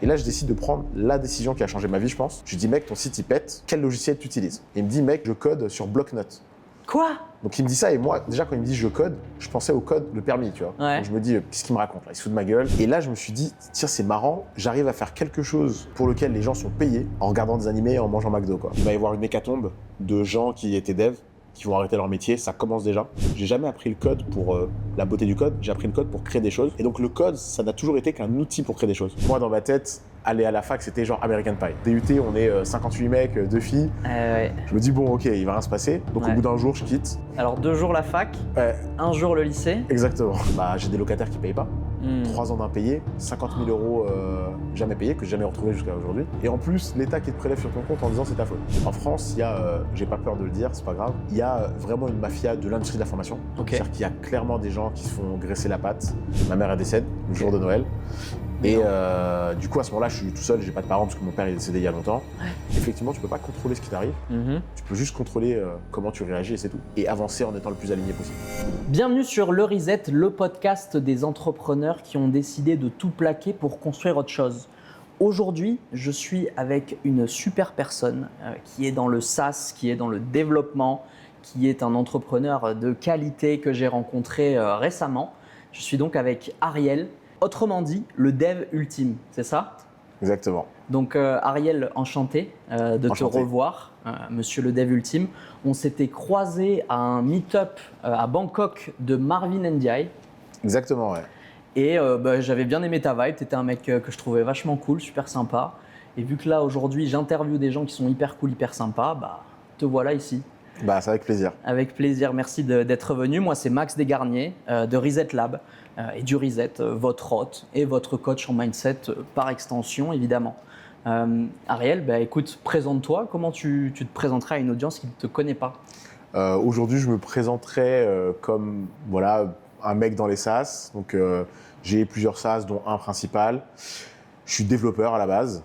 Et là, je décide de prendre la décision qui a changé ma vie, je pense. Je lui dis, mec, ton site, il pète. Quel logiciel tu utilises? Et il me dit, mec, je code sur bloc-notes. Quoi? Donc il me dit ça et moi, déjà quand il me dit je code, je pensais au code, le permis, tu vois. Ouais. Donc je me dis, qu'est-ce qu'il me raconte là? Il se fout de ma gueule. Et là, je me suis dit, tiens, c'est marrant, j'arrive à faire quelque chose pour lequel les gens sont payés en regardant des animés et en mangeant McDo, quoi. Il va y avoir une hécatombe de gens qui étaient devs, qui vont arrêter leur métier, ça commence déjà. J'ai jamais appris le code pour la beauté du code, j'ai appris le code pour créer des choses. Et donc le code, ça n'a toujours été qu'un outil pour créer des choses. Moi, dans ma tête, aller à la fac, c'était genre American Pie. DUT, on est 58 mecs, 2 filles. Ouais. Je me dis, bon, ok, il va rien se passer. Donc Ouais. au bout d'un jour, je quitte. Alors 2 jours la fac, Ouais, 1 jour le lycée. exactement. Bah, j'ai des locataires qui payent pas. 3 ans d'impayés, 50 000 euros jamais payés, que j'ai jamais retrouvé jusqu'à aujourd'hui. Et en plus, l'État qui te prélève sur ton compte en disant c'est ta faute. En France, il y a, j'ai pas peur de le dire, c'est pas grave, il y a vraiment une mafia de l'industrie de la formation. Ok. C'est-à-dire qu'il y a clairement des gens qui se font graisser la patte. Ma mère elle décède le jour de Noël. Et du coup, à ce moment-là, je suis tout seul, j'ai pas de parents parce que mon père est décédé il y a longtemps. Ouais. Effectivement, tu peux pas contrôler ce qui t'arrive. Tu peux juste contrôler comment tu réagis et c'est tout. Et avancer en étant le plus aligné possible. Bienvenue sur Le Reset, le podcast des entrepreneurs qui ont décidé de tout plaquer pour construire autre chose. Aujourd'hui, je suis avec une super personne qui est dans le SaaS, qui est dans le développement, qui est un entrepreneur de qualité que j'ai rencontré récemment. Je suis donc avec Ariel, autrement dit, le dev ultime, c'est ça? Exactement. Donc Ariel, enchanté de Enchanté. te revoir, monsieur le dev ultime. On s'était croisés à un meet-up à Bangkok de Marvin Ndiaye. Exactement, ouais. Et j'avais bien aimé ta vibe, tu étais un mec que je trouvais vachement cool, super sympa. Et vu que là aujourd'hui j'interviewe des gens qui sont hyper cool, hyper sympas, bah te voilà ici. Bah, c'est avec plaisir. Avec plaisir, merci d'être venu. Moi c'est Max Desgarniers de Reset Lab et du Reset, votre hôte et votre coach en mindset par extension évidemment. Ariel, bah, écoute, présente-toi, comment tu te présenterais à une audience qui ne te connaît pas? Aujourd'hui, je me présenterai comme voilà, un mec dans les SaaS. Donc, j'ai plusieurs SaaS, dont un principal. Je suis développeur à la base.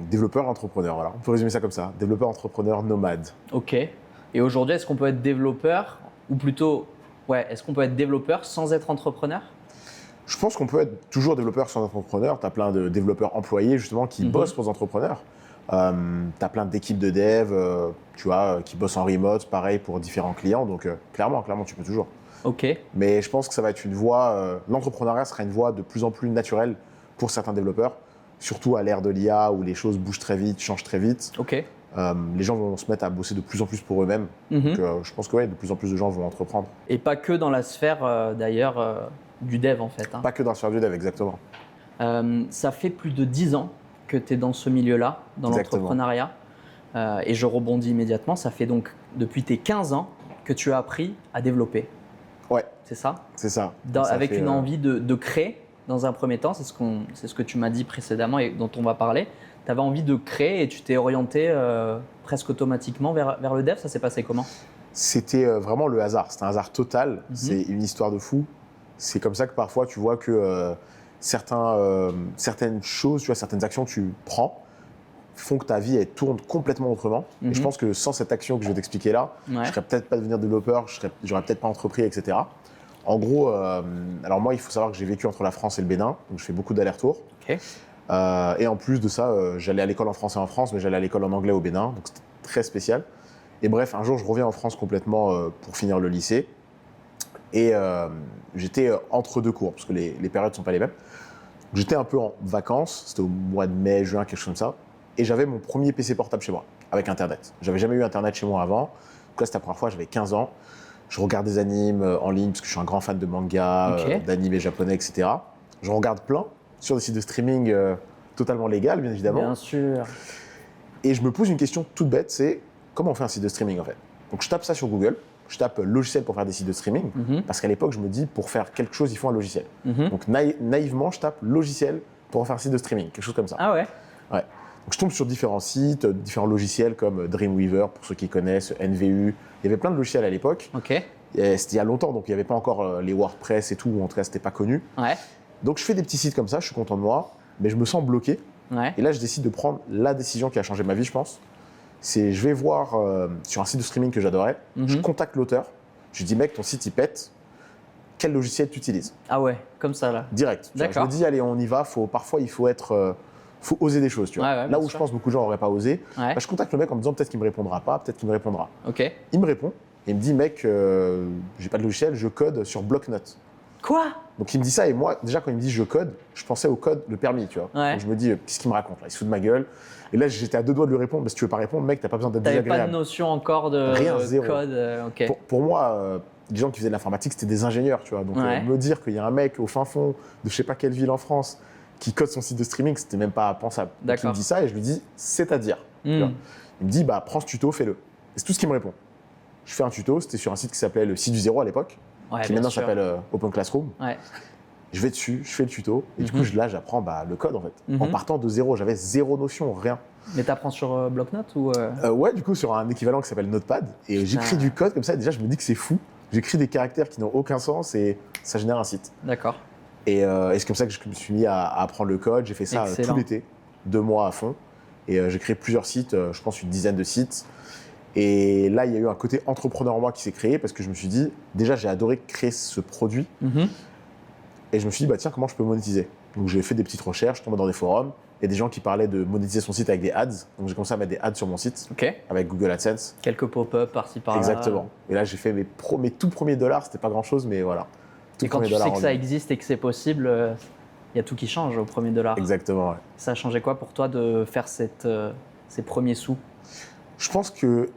Développeur entrepreneur, voilà. On peut résumer ça comme ça. Développeur entrepreneur nomade. Ok. Et aujourd'hui, est-ce qu'on peut être développeur ou plutôt, est-ce qu'on peut être développeur sans être entrepreneur? Je pense qu'on peut être toujours développeur sans être entrepreneur. Tu as plein de développeurs employés justement qui bossent pour les entrepreneurs. Tu as plein d'équipes de dev, tu vois, qui bossent en remote, pareil pour différents clients. Donc, clairement, tu peux toujours. Ok. Mais je pense que ça va être une voie, l'entrepreneuriat sera une voie de plus en plus naturelle pour certains développeurs, surtout à l'ère de l'IA où les choses bougent très vite, changent très vite. Ok. Les gens vont se mettre à bosser de plus en plus pour eux-mêmes. Donc je pense que ouais, de plus en plus de gens vont entreprendre. Et pas que dans la sphère d'ailleurs du dev en fait. Hein. Pas que dans le sphère du dev, exactement. Ça fait plus de 10 ans que tu es dans ce milieu-là, dans Exactement. l'entrepreneuriat. Et je rebondis immédiatement, ça fait donc depuis tes 15 ans que tu as appris à développer. Ouais, C'est ça? c'est ça. Ça Avec fait, une envie de créer dans un premier temps, c'est ce que tu m'as dit précédemment et dont on va parler. Tu avais envie de créer et tu t'es orienté presque automatiquement vers le dev, ça s'est passé comment? C'était vraiment le hasard, c'était un hasard total. C'est une histoire de fou. C'est comme ça que parfois tu vois que certaines choses, tu vois, certaines actions que tu prends font que ta vie elle tourne complètement autrement. Et je pense que sans cette action que je vais t'expliquer là, je serais peut-être pas devenir développeur, j'aurais peut-être pas entrepris, etc. En gros, alors moi il faut savoir que j'ai vécu entre la France et le Bénin, donc je fais beaucoup d'allers-retours. Ok. Et en plus de ça, j'allais à l'école en français en France, mais j'allais à l'école en anglais au Bénin, donc c'était très spécial. Et bref, un jour je reviens en France complètement pour finir le lycée. Et j'étais entre deux cours, parce que les périodes ne sont pas les mêmes. J'étais un peu en vacances, c'était au mois de mai, juin, quelque chose comme ça. Et j'avais mon premier PC portable chez moi, avec Internet. J'avais jamais eu Internet chez moi avant. Donc là, c'était la première fois, j'avais 15 ans. Je regarde des animes en ligne, parce que je suis un grand fan de manga, d'animés japonais, etc. J'en regarde plein, sur des sites de streaming totalement légal, bien évidemment. Bien sûr. Et je me pose une question toute bête, c'est comment on fait un site de streaming en fait? Donc je tape ça sur Google, je tape logiciel pour faire des sites de streaming, parce qu'à l'époque je me dis pour faire quelque chose il faut un logiciel. Donc naïvement je tape logiciel pour faire un site de streaming, quelque chose comme ça. Ah ouais? Ouais. Donc je tombe sur différents sites, différents logiciels comme Dreamweaver pour ceux qui connaissent, NVU. Il y avait plein de logiciels à l'époque. Ok. Et c'était il y a longtemps, donc il n'y avait pas encore les WordPress et tout, ou en tout cas c'était pas connu. Ouais. Donc je fais des petits sites comme ça, je suis content de moi, mais je me sens bloqué. Ouais. Et là je décide de prendre la décision qui a changé ma vie, je pense. C'est je vais voir sur un site de streaming que j'adorais, je contacte l'auteur, je lui dis mec ton site il pète, quel logiciel tu utilises. Ah ouais, comme ça là. Direct. Tu vois, je me dis, allez, on y va. Parfois, il faut oser des choses. Tu vois. Ouais, là où je pense beaucoup de gens n'auraient pas osé, Ouais. je contacte le mec en me disant peut-être qu'il me répondra pas, peut-être qu'il me répondra. Ok. Il me répond et il me dit, mec, j'ai pas de logiciel, je code sur bloc-notes. Quoi? Donc il me dit ça et moi, déjà quand il me dit je code, je pensais au code, le permis, tu vois. Ouais. Donc je me dis, qu'est-ce qu'il me raconte là? Il se fout de ma gueule. Et là, j'étais à deux doigts de lui répondre, mais si tu veux pas répondre, mec, t'as pas besoin d'être T'avais pas de désagréable. notion encore de Rien, zéro. code. Ok. Pour moi, les gens qui faisaient de l'informatique, c'était des ingénieurs, tu vois. Donc Ouais. me dire qu'il y a un mec au fin fond de je sais pas quelle ville en France qui code son site de streaming, c'était même pas pensable. Donc il D'accord. me dit ça et je lui dis, c'est-à-dire. Tu vois. Il me dit, bah prends ce tuto, fais-le. Et c'est tout ce qu'il me répond. Je fais un tuto, c'était sur un site qui s'appelait le site du zéro à l'époque, Ouais, qui bien maintenant sûr. s'appelle Open Classroom. Ouais. Je vais dessus, je fais le tuto, et du coup, là, j'apprends le code, en fait. Mhm. En partant de zéro, j'avais zéro notion, rien. Mais t'apprends sur bloc-notes ou Ouais, du coup, sur un équivalent qui s'appelle Notepad, et j'écris du code comme ça, et déjà, je me dis que c'est fou. J'écris des caractères qui n'ont aucun sens, et ça génère un site. D'accord. Et c'est comme ça que je me suis mis à apprendre le code. J'ai fait ça Excellent. tout l'été, 2 mois à fond. Et j'ai créé plusieurs sites, je pense une dizaine de sites. Et là, il y a eu un côté entrepreneur en moi qui s'est créé, parce que je me suis dit, déjà, j'ai adoré créer ce produit. Mhm. Et je me suis dit, bah, tiens, comment je peux monétiser? Donc j'ai fait des petites recherches, je tombais dans des forums, et des gens qui parlaient de monétiser son site avec des ads. Donc j'ai commencé à mettre des ads sur mon site, Ok. avec Google AdSense. Quelques pop-up par-ci par-là. Exactement. Et là, j'ai fait mes tout premiers dollars, c'était pas grand-chose, mais voilà. Tout Et quand premiers tu sais dollars que en ça ligne. existe et que c'est possible, il y a tout qui change au premier dollar. Exactement, ouais. Ça a changé quoi pour toi de faire ces premiers sous? Je pense que,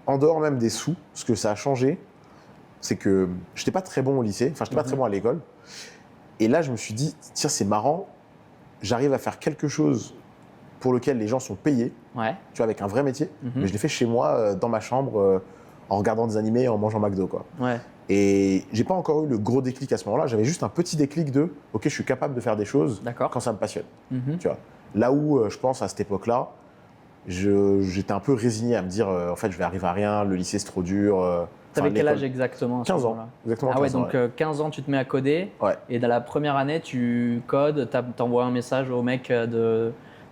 en dehors même des sous, ce que ça a changé, c'est que je n'étais pas très bon au lycée, enfin, je n'étais pas très bon à l'école. Et là, je me suis dit, tiens, c'est marrant, j'arrive à faire quelque chose pour lequel les gens sont payés, Ouais. tu vois, avec un vrai métier, mais je l'ai fait chez moi, dans ma chambre, en regardant des animés, en mangeant McDo, quoi. Ouais. Et j'ai pas encore eu le gros déclic à ce moment-là, j'avais juste un petit déclic de, ok, je suis capable de faire des choses D'accord. quand ça me passionne, Mhm. tu vois. Là où, je pense, à cette époque-là, j'étais un peu résigné à me dire, en fait, je vais arriver à rien, le lycée, c'est trop dur. T'avais enfin, quel l'école- âge exactement à ce 15 ans. moment-là? Exactement Ah ouais, 15 ans, donc 15 ans, tu te mets à coder. Ouais. Et dans la première année, tu codes, t'envoies un message au mec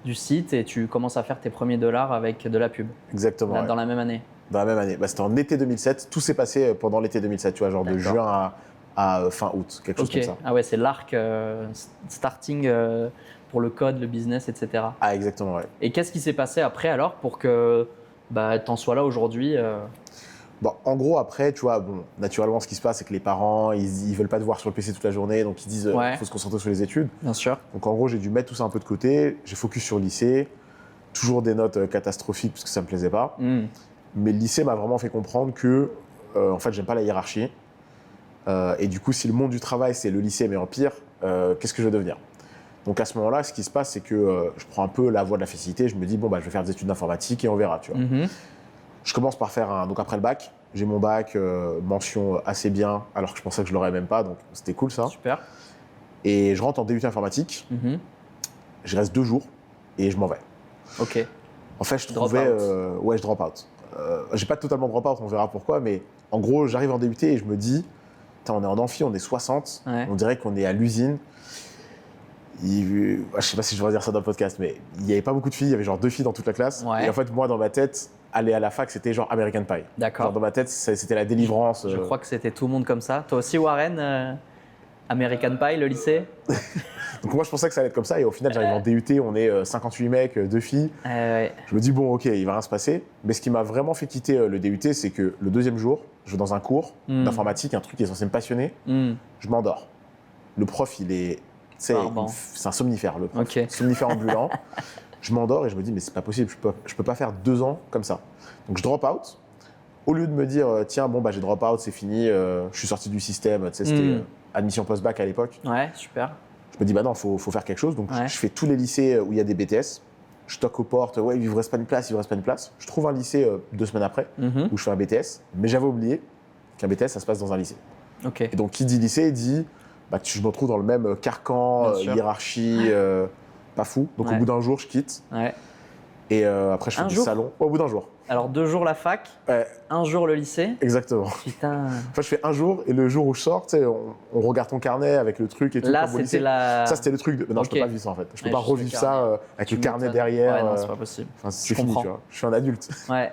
du site et tu commences à faire tes premiers dollars avec de la pub. Exactement. ouais. Dans la même année. Dans la même année. Bah, c'était en été 2007. Tout s'est passé pendant l'été 2007, tu vois, genre de D'accord. juin à fin août, quelque chose Ok. comme ça. Ah ouais, c'est l'arc starting pour le code, le business, etc. Ah, exactement, ouais. Et qu'est-ce qui s'est passé après alors pour que t'en sois là aujourd'hui Bon, en gros, après, tu vois, bon, naturellement, ce qui se passe, c'est que les parents, ils veulent pas te voir sur le PC toute la journée, donc ils disent, Ouais. faut se concentrer sur les études. Bien sûr. Donc, en gros, j'ai dû mettre tout ça un peu de côté. J'ai focus sur le lycée. Toujours des notes catastrophiques parce que ça me plaisait pas. Mais le lycée m'a vraiment fait comprendre que, en fait, j'aime pas la hiérarchie. Et du coup, si le monde du travail, c'est le lycée, mais en pire, qu'est-ce que je vais devenir? Donc, à ce moment-là, ce qui se passe, c'est que je prends un peu la voie de la facilité. Je me dis, bon, bah, je vais faire des études d'informatique et on verra, tu vois. Mhm. Je commence par faire donc après le bac, j'ai mon bac, mention assez bien, alors que je pensais que je l'aurais même pas, donc c'était cool ça. Super. Et je rentre en DUT informatique, Mhm. je reste 2 jours et je m'en vais. Ok. En fait, je Drop trouvais. out. Ouais, je drop out. J'ai pas totalement drop out, on verra pourquoi, mais en gros, j'arrive en DUT et je me dis, putain, on est en amphi, on est 60, Ouais. on dirait qu'on est à l'usine. Je sais pas si je devrais dire ça dans le podcast, mais il n'y avait pas beaucoup de filles, il y avait genre 2 filles dans toute la classe. Ouais. Et en fait, moi, dans ma tête, aller à la fac, c'était genre American Pie. Genre D'accord. dans ma tête, c'était la délivrance. Je crois que c'était tout le monde comme ça. Toi aussi, Warren American Pie, le lycée Donc moi, je pensais que ça allait être comme ça. Et au final, j'arrive en DUT, on est 58 mecs, 2 filles. Ouais. Je me dis, bon, ok, il va rien se passer. Mais ce qui m'a vraiment fait quitter le DUT, c'est que le deuxième jour, je vais dans un cours d'informatique, un truc qui est censé me passionner. Je m'endors. Le prof, il est. C'est Barbant. un somnifère, le prof. Ok. Somnifère ambulant. Je m'endors et je me dis, mais c'est pas possible, je peux pas faire 2 ans comme ça. Donc je drop out. Au lieu de me dire, tiens, bon, bah, j'ai drop out, c'est fini, je suis sorti du système, tu sais, c'était admission post-bac à l'époque. Ouais, super. Je me dis, bah non, faut faire quelque chose. Donc Ouais. je fais tous les lycées où il y a des BTS. Je toque aux portes, ouais, il vous reste pas une place, il vous reste pas une place. Je trouve un lycée 2 semaines après Mhm. où je fais un BTS, mais j'avais oublié qu'un BTS, ça se passe dans un lycée. Ok. Et donc, qui dit lycée dit, bah, je me retrouve dans le même carcan, Bien sûr. hiérarchie, pas fou. Donc, Ouais. au bout d'un jour, je quitte. Ouais. Et après, je fais Un des jour salons. Au bout d'un jour. Alors 2 jours la fac, Ouais, 1 jour le lycée. exactement. Putain. Enfin, je fais un jour, et le jour où je sors, tu sais, on regarde ton carnet avec le truc et tout. Là, comme au lycée. c'était la. Ça, c'était le truc de. Non, je Ok. peux pas vivre ça en fait. Je peux Ouais, pas juste le revivre carnet. ça avec Tu le carnet m'étonnes. derrière. Ouais, non, c'est pas possible. Enfin, c'est Je fini, comprends. tu vois. Je suis un adulte. Ouais.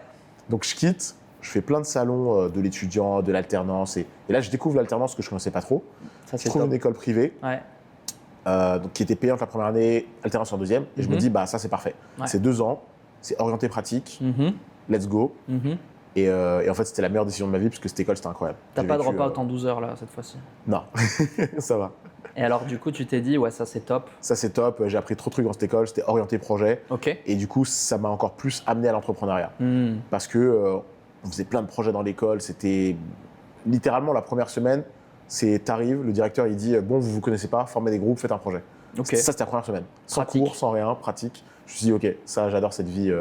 Donc, je quitte. je fais plein de salons de l'étudiant, de l'alternance. Et là, je découvre l'alternance que je ne connaissais pas trop. Ça, Je trouve une école privée Ouais. donc, qui était payante la première année, alternance en deuxième. Et je me dis, bah, ça, c'est parfait. Ouais. C'est 2 ans, c'est orienté pratique, Mhm. let's go. Mhm. Et en fait, c'était la meilleure décision de ma vie parce que cette école, c'était incroyable. T'as J'ai pas de vécu, dropout en 12 heures là cette fois-ci. Non, ça va. Et alors du coup tu t'es dit ouais ça c'est top. Ça, c'est top. J'ai appris trop de trucs dans cette école. C'était orienté projet. Ok. Et du coup, ça m'a encore plus amené à l'entrepreneuriat. Hmm. Parce que on faisait plein de projets dans l'école. C'était littéralement la première semaine. T'arrives, le directeur, il dit bon, vous connaissez pas, formez des groupes, faites un projet. Ok. Ça, c'était la première semaine. Sans Pratique. cours, sans rien, pratique. Je me suis dit ok, ça, j'adore cette vie.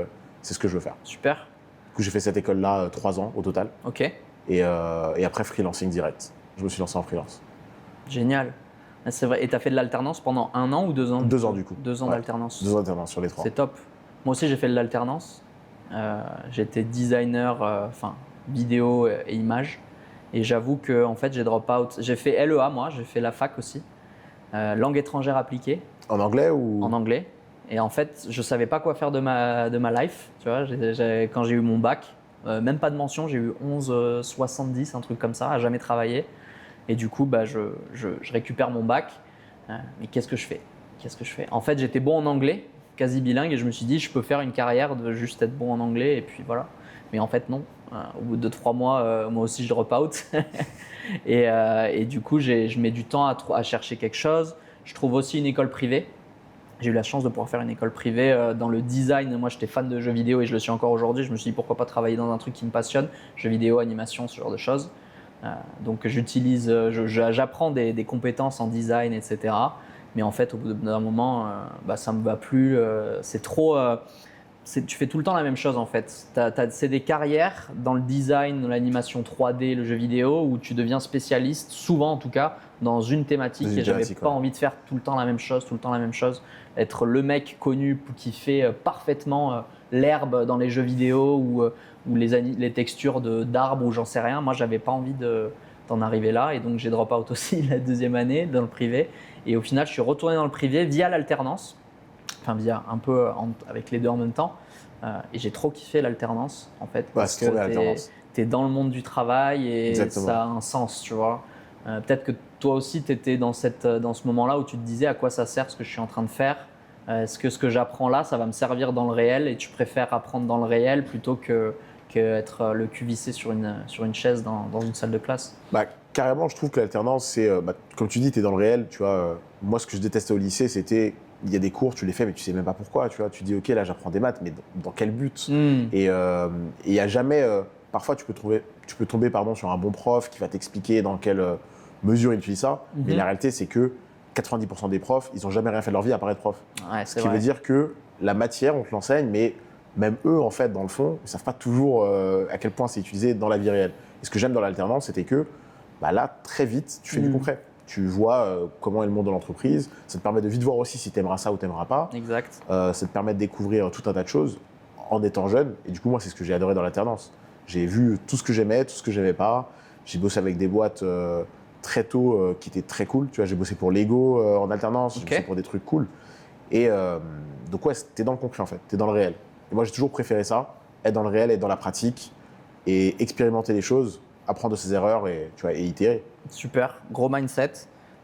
C'est ce que je veux faire. Super. Du coup, j'ai fait cette école-là 3 ans au total. Ok. Et après, freelancing direct. Je me suis lancé en freelance. Génial. C'est vrai. Et t'as fait de l'alternance pendant 1 an ou 2 ans 2 ans du coup. 2 ans Ouais. d'alternance. 2 ans d'alternance sur les 3. C'est top. Moi aussi j'ai fait de l'alternance. J'étais designer, vidéo et images. Et j'avoue que en fait j'ai drop out. J'ai fait LEA moi, j'ai fait la fac aussi. Langue étrangère appliquée En anglais ou en anglais. Et en fait je savais pas quoi faire de ma life. Tu vois, quand j'ai eu mon bac, même pas de mention, j'ai eu 11,70, un truc comme ça, à jamais travaillé. Et du coup, bah, je récupère mon bac. Mais qu'est-ce que je fais? En fait, j'étais bon en anglais, quasi bilingue, et je me suis dit, je peux faire une carrière de juste être bon en anglais, et puis voilà. Mais en fait, non. Au bout de 3 mois, moi aussi, je drop out. et du coup, je mets du temps à chercher quelque chose. Je trouve aussi une école privée. J'ai eu la chance de pouvoir faire une école privée dans le design. Moi, j'étais fan de jeux vidéo et je le suis encore aujourd'hui. Je me suis dit, pourquoi pas travailler dans un truc qui me passionne, jeux vidéo, animation, ce genre de choses. Donc j'apprends des compétences en design, etc. Mais en fait, au bout d'un moment, ça me va plus. C'est trop. Tu fais tout le temps la même chose en fait. C'est des carrières dans le design, dans l'animation 3D, le jeu vidéo, où tu deviens spécialiste, souvent en tout cas, dans une thématique. Et j'avais pas envie de faire tout le temps la même chose, Être le mec connu qui fait parfaitement l'herbe dans les jeux vidéo ou les textures d'arbres ou j'en sais rien. Moi, j'avais pas envie d'en arriver là. Et donc, j'ai drop out aussi la 2e année dans le privé. Et au final, je suis retourné dans le privé via l'alternance. Enfin, via un peu avec les deux en même temps. Et j'ai trop kiffé l'alternance, en fait. Parce que tu es dans le monde du travail et Exactement. ça a un sens, tu vois. Peut-être que toi aussi, tu étais dans ce moment-là où tu te disais à quoi ça sert ce que je suis en train de faire. Est-ce que ce que j'apprends là, ça va me servir dans le réel et tu préfères apprendre dans le réel plutôt que être le cul vissé sur une chaise dans une salle de classe? Carrément, je trouve que l'alternance, c'est, comme tu dis, tu es dans le réel. Tu vois, moi, ce que je détestais au lycée, c'était, il y a des cours, tu les fais, mais tu sais même pas pourquoi. Tu vois, tu dis, ok, là, j'apprends des maths, mais dans quel but? Et il n'y a jamais, parfois, tu peux tomber sur un bon prof qui va t'expliquer dans quelle mesure il utilise ça. Mais la réalité, c'est que 90% des profs, ils n'ont jamais rien fait de leur vie à part être prof. Ouais, Ce qui veut dire que la matière, on te l'enseigne, mais même eux, en fait, dans le fond, ils ne savent pas toujours à quel point c'est utilisé dans la vie réelle. Et ce que j'aime dans l'alternance, c'était que là, très vite, tu fais du concret. Tu vois comment est le monde de l'entreprise. Ça te permet de vite voir aussi si tu aimeras ça ou tu n'aimeras pas. Exact. Ça te permet de découvrir tout un tas de choses en étant jeune. Et du coup, moi, c'est ce que j'ai adoré dans l'alternance. J'ai vu tout ce que j'aimais, tout ce que j'aimais pas. J'ai bossé avec des boîtes très tôt qui étaient très cool. Tu vois, j'ai bossé pour Lego en alternance, j'ai bossé pour des trucs cool. Et donc, ouais, t'es dans le concret en fait, t'es dans le réel. Et moi, j'ai toujours préféré ça, être dans le réel, être dans la pratique et expérimenter les choses, apprendre de ses erreurs et itérer. Super, gros mindset.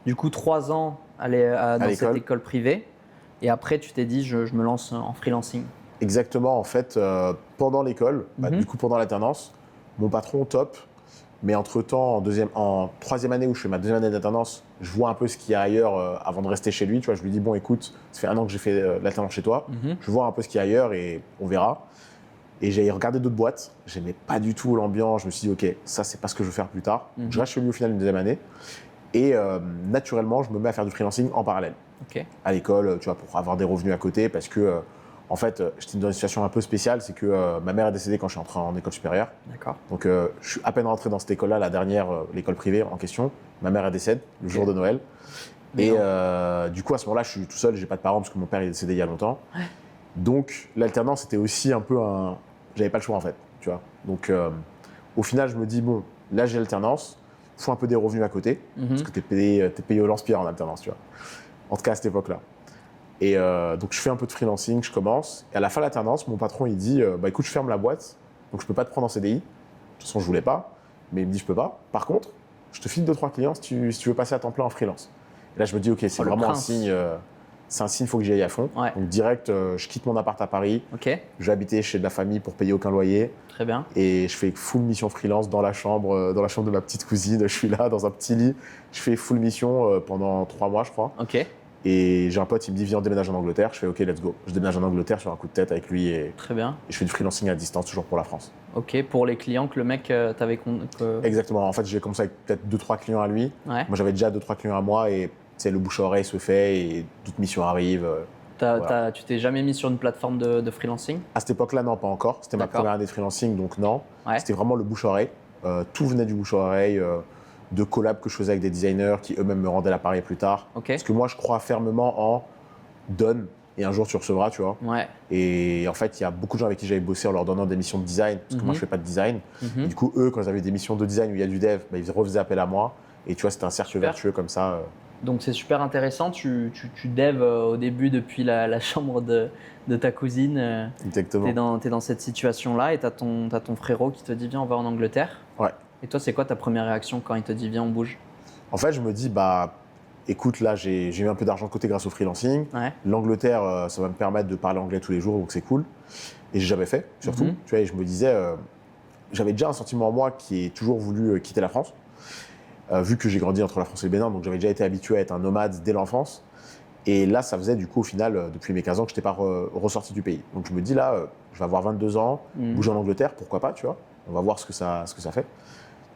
Du coup, 3 ans dans cette école privée. Et après, tu t'es dit, je me lance en freelancing. Exactement, en fait, pendant l'école, du coup pendant l'alternance, mon patron top, mais entre-temps, en 3e année où je fais ma 2e année d'alternance, je vois un peu ce qu'il y a ailleurs avant de rester chez lui. Tu vois, je lui dis, bon écoute, ça fait 1 an que j'ai fait l'alternance chez toi, je vois un peu ce qu'il y a ailleurs et on verra. Et j'ai regardé d'autres boîtes, j'aimais pas du tout l'ambiance, je me suis dit, ok, ça c'est pas ce que je veux faire plus tard. Je reste chez lui au final une 2e année et naturellement, je me mets à faire du freelancing en parallèle. À l'école, tu vois, pour avoir des revenus à côté parce que en fait, j'étais dans une situation un peu spéciale, c'est que ma mère est décédée quand je suis entré en école supérieure. D'accord. Donc, je suis à peine rentré dans cette école-là, la dernière, l'école privée en question. Ma mère est décédée le jour de Noël. Et du coup, à ce moment-là, je suis tout seul, j'ai pas de parents parce que mon père est décédé il y a longtemps. Ouais. Donc, l'alternance, c'était aussi un peu j'avais pas le choix en fait, tu vois. Donc, au final, je me dis, bon, là, j'ai l'alternance, il faut un peu des revenus à côté, parce que t'es payé au lance-pierre en alternance, tu vois. En tout cas, à cette époque-là. Et donc, je fais un peu de freelancing, je commence. Et à la fin de l'alternance, mon patron, il dit écoute, je ferme la boîte, donc je peux pas te prendre en CDI. toute façon, je voulais pas. Mais il me dit, je peux pas. Par contre, je te file 2-3 clients si tu veux passer à temps plein en freelance. Et là, je me dis, ok, c'est le vraiment un prince. signe. C'est un signe, il faut que j'y aille à fond. Ouais. Donc direct, je quitte mon appart à Paris. Ok, Je vais habiter chez de la famille pour payer aucun loyer. très bien. Et je fais full mission freelance dans la chambre de ma petite cousine. Je suis là, dans un petit lit. Je fais full mission pendant 3 mois, je crois. Ok, Et j'ai un pote, il me dit, viens, on déménage en Angleterre. Je fais, ok, let's go. Je déménage en Angleterre sur un coup de tête avec lui et très bien. je fais du freelancing à distance, toujours pour la France. Ok, pour les clients que le mec t'avait... Exactement. En fait, j'ai commencé avec peut-être 2-3 clients à lui. Ouais. Moi, j'avais déjà 2-3 clients à moi et le bouche à oreille se fait et d'autres missions arrivent. Voilà. Tu t'es jamais mis sur une plateforme de freelancing? À cette époque-là, non, pas encore. C'était ma D'accord. première année de freelancing, donc non. Ouais. C'était vraiment le bouche à oreille. Tout venait du bouche à oreille, de collabs que je faisais avec des designers qui eux-mêmes me rendaient l'appareil plus tard. Ok. Parce que moi, je crois fermement en donne et un jour tu recevras, tu vois. Ouais. Et en fait, il y a beaucoup de gens avec qui j'avais bossé en leur donnant des missions de design, parce que moi, je fais pas de design. Mhm. Et du coup, eux, quand ils avaient des missions de design où il y a du dev, bah, ils refaisaient appel à moi. Et tu vois, c'était un cercle Super. vertueux comme ça. Donc c'est super intéressant. Tu dev au début depuis la chambre de ta cousine. Exactement. T'es dans cette situation-là et t'as ton frérot qui te dit viens, on va en Angleterre. Ouais. Et toi, c'est quoi ta première réaction quand il te dit viens, on bouge? En fait, je me dis, bah, écoute, là, j'ai eu un peu d'argent de côté grâce au freelancing. Ouais. L'Angleterre, ça va me permettre de parler anglais tous les jours, donc c'est cool. Et j'ai jamais fait, surtout. Mhm. Tu vois, et je me disais, j'avais déjà un sentiment en moi qui ai toujours voulu quitter la France, vu que j'ai grandi entre la France et le Bénin, donc j'avais déjà été habitué à être un nomade dès l'enfance. Et là, ça faisait du coup, au final, depuis mes 15 ans, que je n'étais pas ressorti du pays. Donc je me dis, là, je vais avoir 22 ans, bouger en Angleterre, pourquoi pas, tu vois. On va voir ce que ça fait.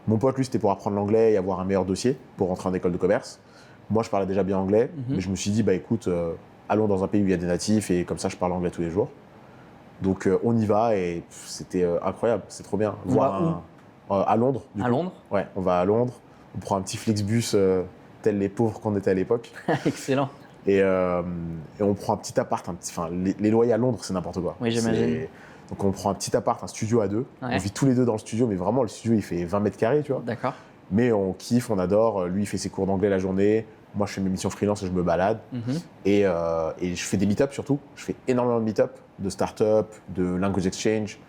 Mon pote, lui, c'était pour apprendre l'anglais et avoir un meilleur dossier pour rentrer en école de commerce. Moi, je parlais déjà bien anglais, mais je me suis dit, bah écoute, allons dans un pays où il y a des natifs et comme ça, je parle anglais tous les jours. Donc, on y va et c'était incroyable, c'est trop bien. On va À Londres, du À coup. Londres? Ouais, on va à Londres, on prend un petit Flixbus, tel les pauvres qu'on était à l'époque. Excellent. Et on prend un petit appart, les loyers à Londres, c'est n'importe quoi. Oui, j'imagine. Donc, on prend un petit appart, un studio à deux. Ouais. On vit tous les deux dans le studio, mais vraiment, le studio, il fait 20 mètres carrés, tu vois. D'accord. Mais on kiffe, on adore. Lui, il fait ses cours d'anglais la journée. Moi, je fais mes missions freelance et je me balade. Mhm. Et je fais des meet-ups surtout. Je fais énormément de meet-up, de start-up, de language exchange.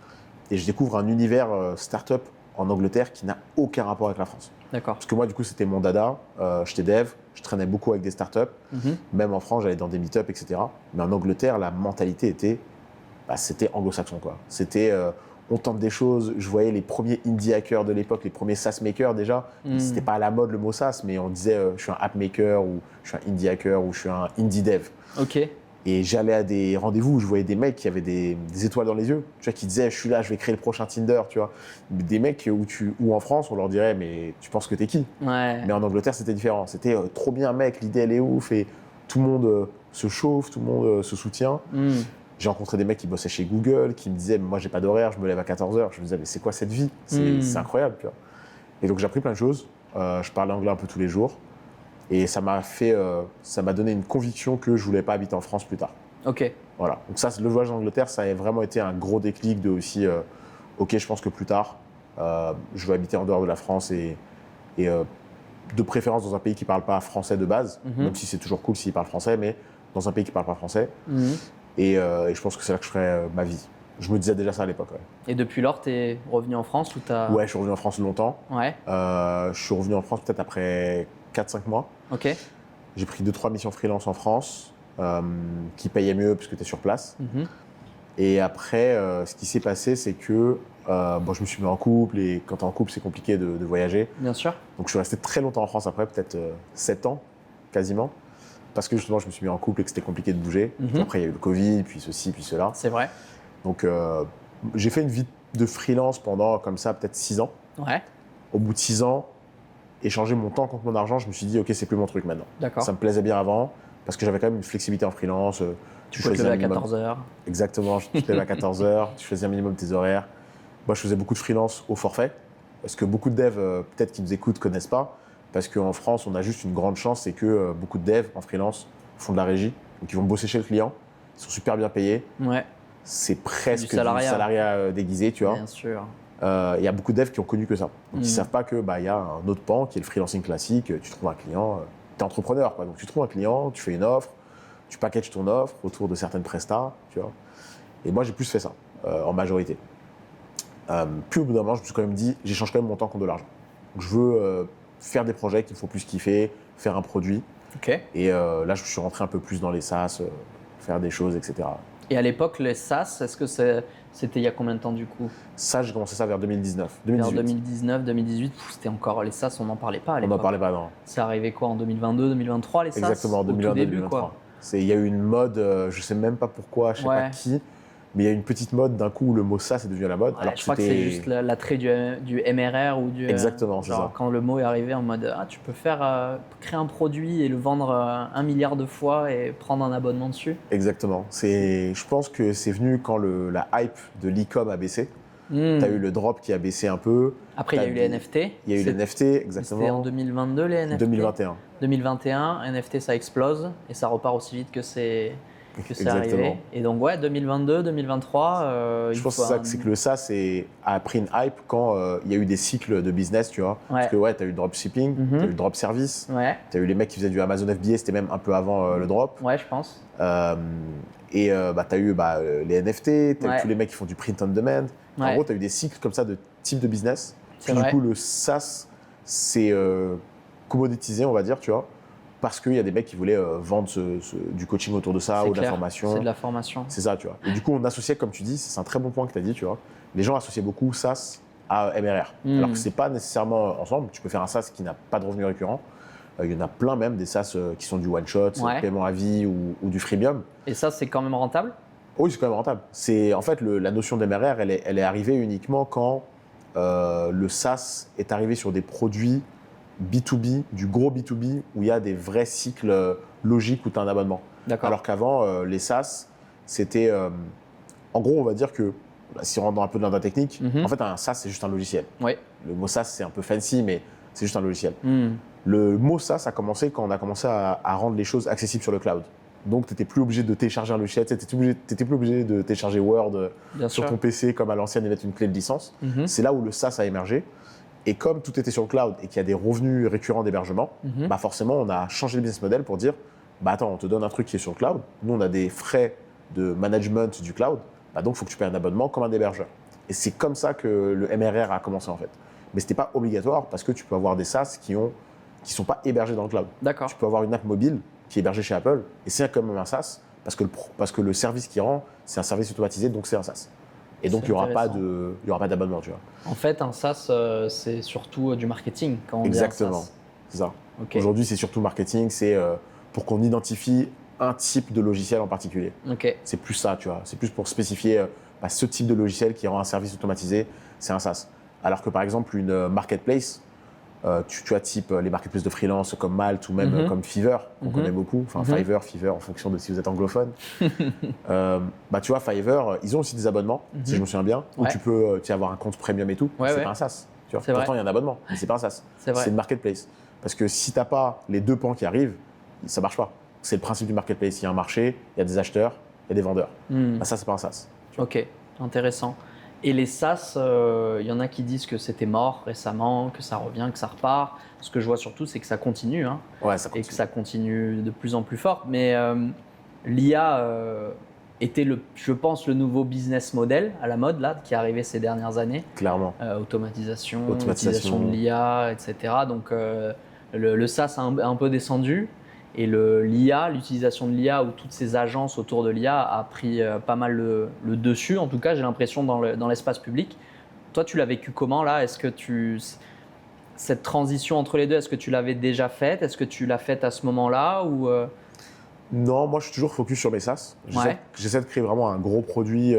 Et je découvre un univers start-up en Angleterre qui n'a aucun rapport avec la France. D'accord. Parce que moi, du coup, c'était mon dada. J'étais dev, je traînais beaucoup avec des start-up. Mhm. Même en France, j'allais dans des meet-up, etc. Mais en Angleterre, la mentalité était... c'était anglo-saxon, quoi. C'était... on tente des choses. Je voyais les premiers indie hackers de l'époque, les premiers SaaS makers déjà. C'était pas à la mode le mot SaaS, mais on disait je suis un app maker ou je suis un indie hacker ou je suis un indie dev. Ok. Et j'allais à des rendez-vous où je voyais des mecs qui avaient des étoiles dans les yeux, tu vois, qui disaient je suis là, je vais créer le prochain Tinder, tu vois. Des mecs où en France, on leur dirait mais tu penses que t'es qui? Ouais. Mais en Angleterre, c'était différent. C'était trop bien, mec, l'idée elle est ouf et tout le monde se chauffe, tout le monde se soutient. Mm. J'ai rencontré des mecs qui bossaient chez Google, qui me disaient moi j'ai pas d'horaire, je me lève à 14h. Je me disais mais c'est quoi cette vie? C'est incroyable, tu vois. Et donc j'ai appris plein de choses. Je parlais anglais un peu tous les jours. Et ça m'a donné une conviction que je voulais pas habiter en France plus tard. Ok. Voilà. Donc ça, le voyage en Angleterre, ça a vraiment été un gros déclic de aussi, ok, je pense que plus tard, je veux habiter en dehors de la France et de préférence dans un pays qui parle pas français de base, même si c'est toujours cool s'il parle français, mais dans un pays qui parle pas français. Mhm. Et je pense que c'est là que je ferai ma vie. Je me disais déjà ça à l'époque. Ouais. Et depuis lors, t'es revenu en France ou t'as... Ouais, je suis revenu en France longtemps. Ouais. Je suis revenu en France peut-être après 4-5 mois. Ok. J'ai pris 2-3 missions freelance en France qui payaient mieux parce que tu es sur place. Mhm. Et après, ce qui s'est passé, c'est que je me suis mis en couple. Et quand tu es en couple, c'est compliqué de voyager. Bien sûr. Donc je suis resté très longtemps en France après, peut-être 7 ans quasiment. Parce que justement, je me suis mis en couple et que c'était compliqué de bouger. Mhm. Puis après, il y a eu le Covid, puis ceci, puis cela. C'est vrai. Donc j'ai fait une vie de freelance pendant comme ça, peut-être 6 ans. Ouais. Au bout de 6 ans, échanger mon temps contre mon argent, je me suis dit, ok, c'est plus mon truc maintenant. D'accord. Ça me plaisait bien avant, parce que j'avais quand même une flexibilité en freelance. Tu peux te lever à 14h. Exactement, tu te lèves à 14h, tu choisis un minimum tes horaires. Moi, je faisais beaucoup de freelance au forfait, parce que beaucoup de devs, peut-être qui nous écoutent, ne connaissent pas, parce qu'en France, on a juste une grande chance, c'est que beaucoup de devs en freelance font de la régie, donc ils vont bosser chez le client, ils sont super bien payés, Ouais. c'est presque Du salariat. Déguisé, tu vois. Bien sûr. Il y a beaucoup de devs qui ont connu que ça. Donc, ils ne Mm. savent pas qu'il y a un autre pan qui est le freelancing classique. Tu trouves un client, tu es entrepreneur, quoi. Donc tu trouves un client, tu fais une offre, tu packages ton offre autour de certaines prestats, tu vois. Et moi, j'ai plus fait ça, en majorité. Puis au bout d'un moment, je me suis quand même dit, j'échange quand même mon temps contre de l'argent. Donc, je veux faire des projets qu'il me faut plus kiffer, faire un produit. Ok. Et là, je suis rentré un peu plus dans les SaaS, faire des choses, etc. Et à l'époque, les SaaS, est-ce que c'était il y a combien de temps du coup? Ça, j'ai commencé ça vers 2019, Vers 2018. 2019, 2018, c'était encore les SaaS, on n'en parlait pas à On l'époque. n'en parlait pas, non. C'est arrivé quoi en 2022, 2023 les SaaS? Exactement, en Au tout 2022, début, 2023. quoi. Il y a eu une mode, je sais même pas pourquoi, je sais pas qui, mais il y a eu une petite mode d'un coup où le mot SaaS est devenu à la mode. Ouais, alors je crois que c'est juste l'attrait du MRR ou du. Exactement, c'est genre ça. quand le mot est arrivé en mode tu peux créer un produit et le vendre 1 milliard de fois et prendre un abonnement dessus. Exactement. Je pense que c'est venu quand la hype de l'e-com a baissé. Tu as eu le drop qui a baissé un peu. Après, il y a eu les NFT. Il y a eu les NFT, exactement. C'était en 2022 les NFT. 2021. 2021, NFT ça explose et ça repart aussi vite que c'est Exactement. arrivé. Et donc ouais, 2022, 2023. Je pense que c'est que le SaaS a pris une hype quand il y a eu des cycles de business, tu vois. Parce que tu as eu le dropshipping, tu as eu le drop service, tu as eu les mecs qui faisaient du Amazon FBA, c'était même un peu avant le drop. Ouais, je pense. Et tu as eu les NFT, tu as eu tous les mecs qui font du print on demand. En gros, tu as eu des cycles comme ça de type de business. Puis du coup, le SaaS s'est commoditisé, on va dire, tu vois, parce qu'il y a des mecs qui voulaient vendre du coaching autour de ça ou de la formation. C'est de la formation. C'est ça, tu vois. Et du coup, on associait, comme tu dis, c'est un très bon point que tu as dit, tu vois. Les gens associaient beaucoup SaaS à MRR. Alors que ce n'est pas nécessairement ensemble. Tu peux faire un SaaS qui n'a pas de revenus récurrents. Il y en a plein même, des SaaS qui sont du one-shot, paiement à vie ou du freemium. Et ça, c'est quand même rentable? Oui, c'est quand même rentable. En fait, la notion d'MRR, elle est arrivée uniquement quand le SaaS est arrivé sur des produits B2B, du gros B2B, où il y a des vrais cycles logiques où tu as un abonnement. D'accord. Alors qu'avant, les SaaS, c'était… en gros, on va dire que, si on rentre dans un peu dans la technique, en fait, un SaaS, c'est juste un logiciel. Oui. Le mot SaaS, c'est un peu fancy, mais c'est juste un logiciel. Le mot SaaS a commencé quand on a commencé à rendre les choses accessibles sur le cloud. Donc, tu n'étais plus obligé de télécharger un logiciel, tu n'étais plus obligé de télécharger Word sur ton PC comme à l'ancienne et mettre une clé de licence. C'est là où le SaaS a émergé. Et comme tout était sur le cloud et qu'il y a des revenus récurrents d'hébergement, forcément, on a changé le business model pour dire attends, on te donne un truc qui est sur le cloud. Nous, on a des frais de management du cloud. Donc, il faut que tu payes un abonnement comme un hébergeur. Et c'est comme ça que le MRR a commencé, en fait. Mais ce n'était pas obligatoire parce que tu peux avoir des SaaS qui ne sont pas hébergés dans le cloud. D'accord. Tu peux avoir une app mobile qui est hébergée chez Apple et c'est quand même un SaaS parce que le service qui rend, c'est un service automatisé, donc c'est un SaaS. Et donc, il n'y aura pas d'abonnement, tu vois. En fait, un SaaS, c'est surtout du marketing quand on Exactement, dit un SaaS. c'est ça. Okay. Aujourd'hui, c'est surtout marketing, c'est pour qu'on identifie un type de logiciel en particulier. Okay. C'est plus ça, tu vois. C'est plus pour spécifier ce type de logiciel qui rend un service automatisé, c'est un SaaS. Alors que par exemple, une marketplace, tu as type les marketplaces de freelance comme Malte ou même comme Fiverr, qu'on connaît beaucoup. Enfin, Fiverr, en fonction de si vous êtes anglophone. Tu vois, Fiverr, ils ont aussi des abonnements, si je me souviens bien, où tu peux avoir un compte premium et tout. C'est pas un SaaS. Tu vois. Pourtant, il y a un abonnement, mais c'est pas un SaaS. C'est une marketplace. Parce que si tu n'as pas les deux pans qui arrivent, ça marche pas. C'est le principe du marketplace. Il y a un marché, il y a des acheteurs, il y a des vendeurs. Ça, c'est pas un SaaS. Ok, intéressant. Et les SaaS, il y en a qui disent que c'était mort récemment, que ça revient, que ça repart. Ce que je vois surtout, c'est que ça continue. Ouais, ça continue. Et que ça continue de plus en plus fort. Mais l'IA était, je pense, le nouveau business model à la mode là, qui est arrivé ces dernières années. Clairement. Automatisation, utilisation de l'IA, etc. Donc le SaaS a un peu descendu. Et l'utilisation de l'IA ou toutes ces agences autour de l'IA a pris pas mal le dessus. En tout cas, j'ai l'impression dans l'espace public. Toi, tu l'as vécu comment là? Est-ce que cette transition entre les deux, est-ce que tu l'avais déjà faite? Est-ce que tu l'as faite à ce moment-là ou Non, moi je suis toujours focus sur mes SaaS. J'essaie de créer vraiment un gros produit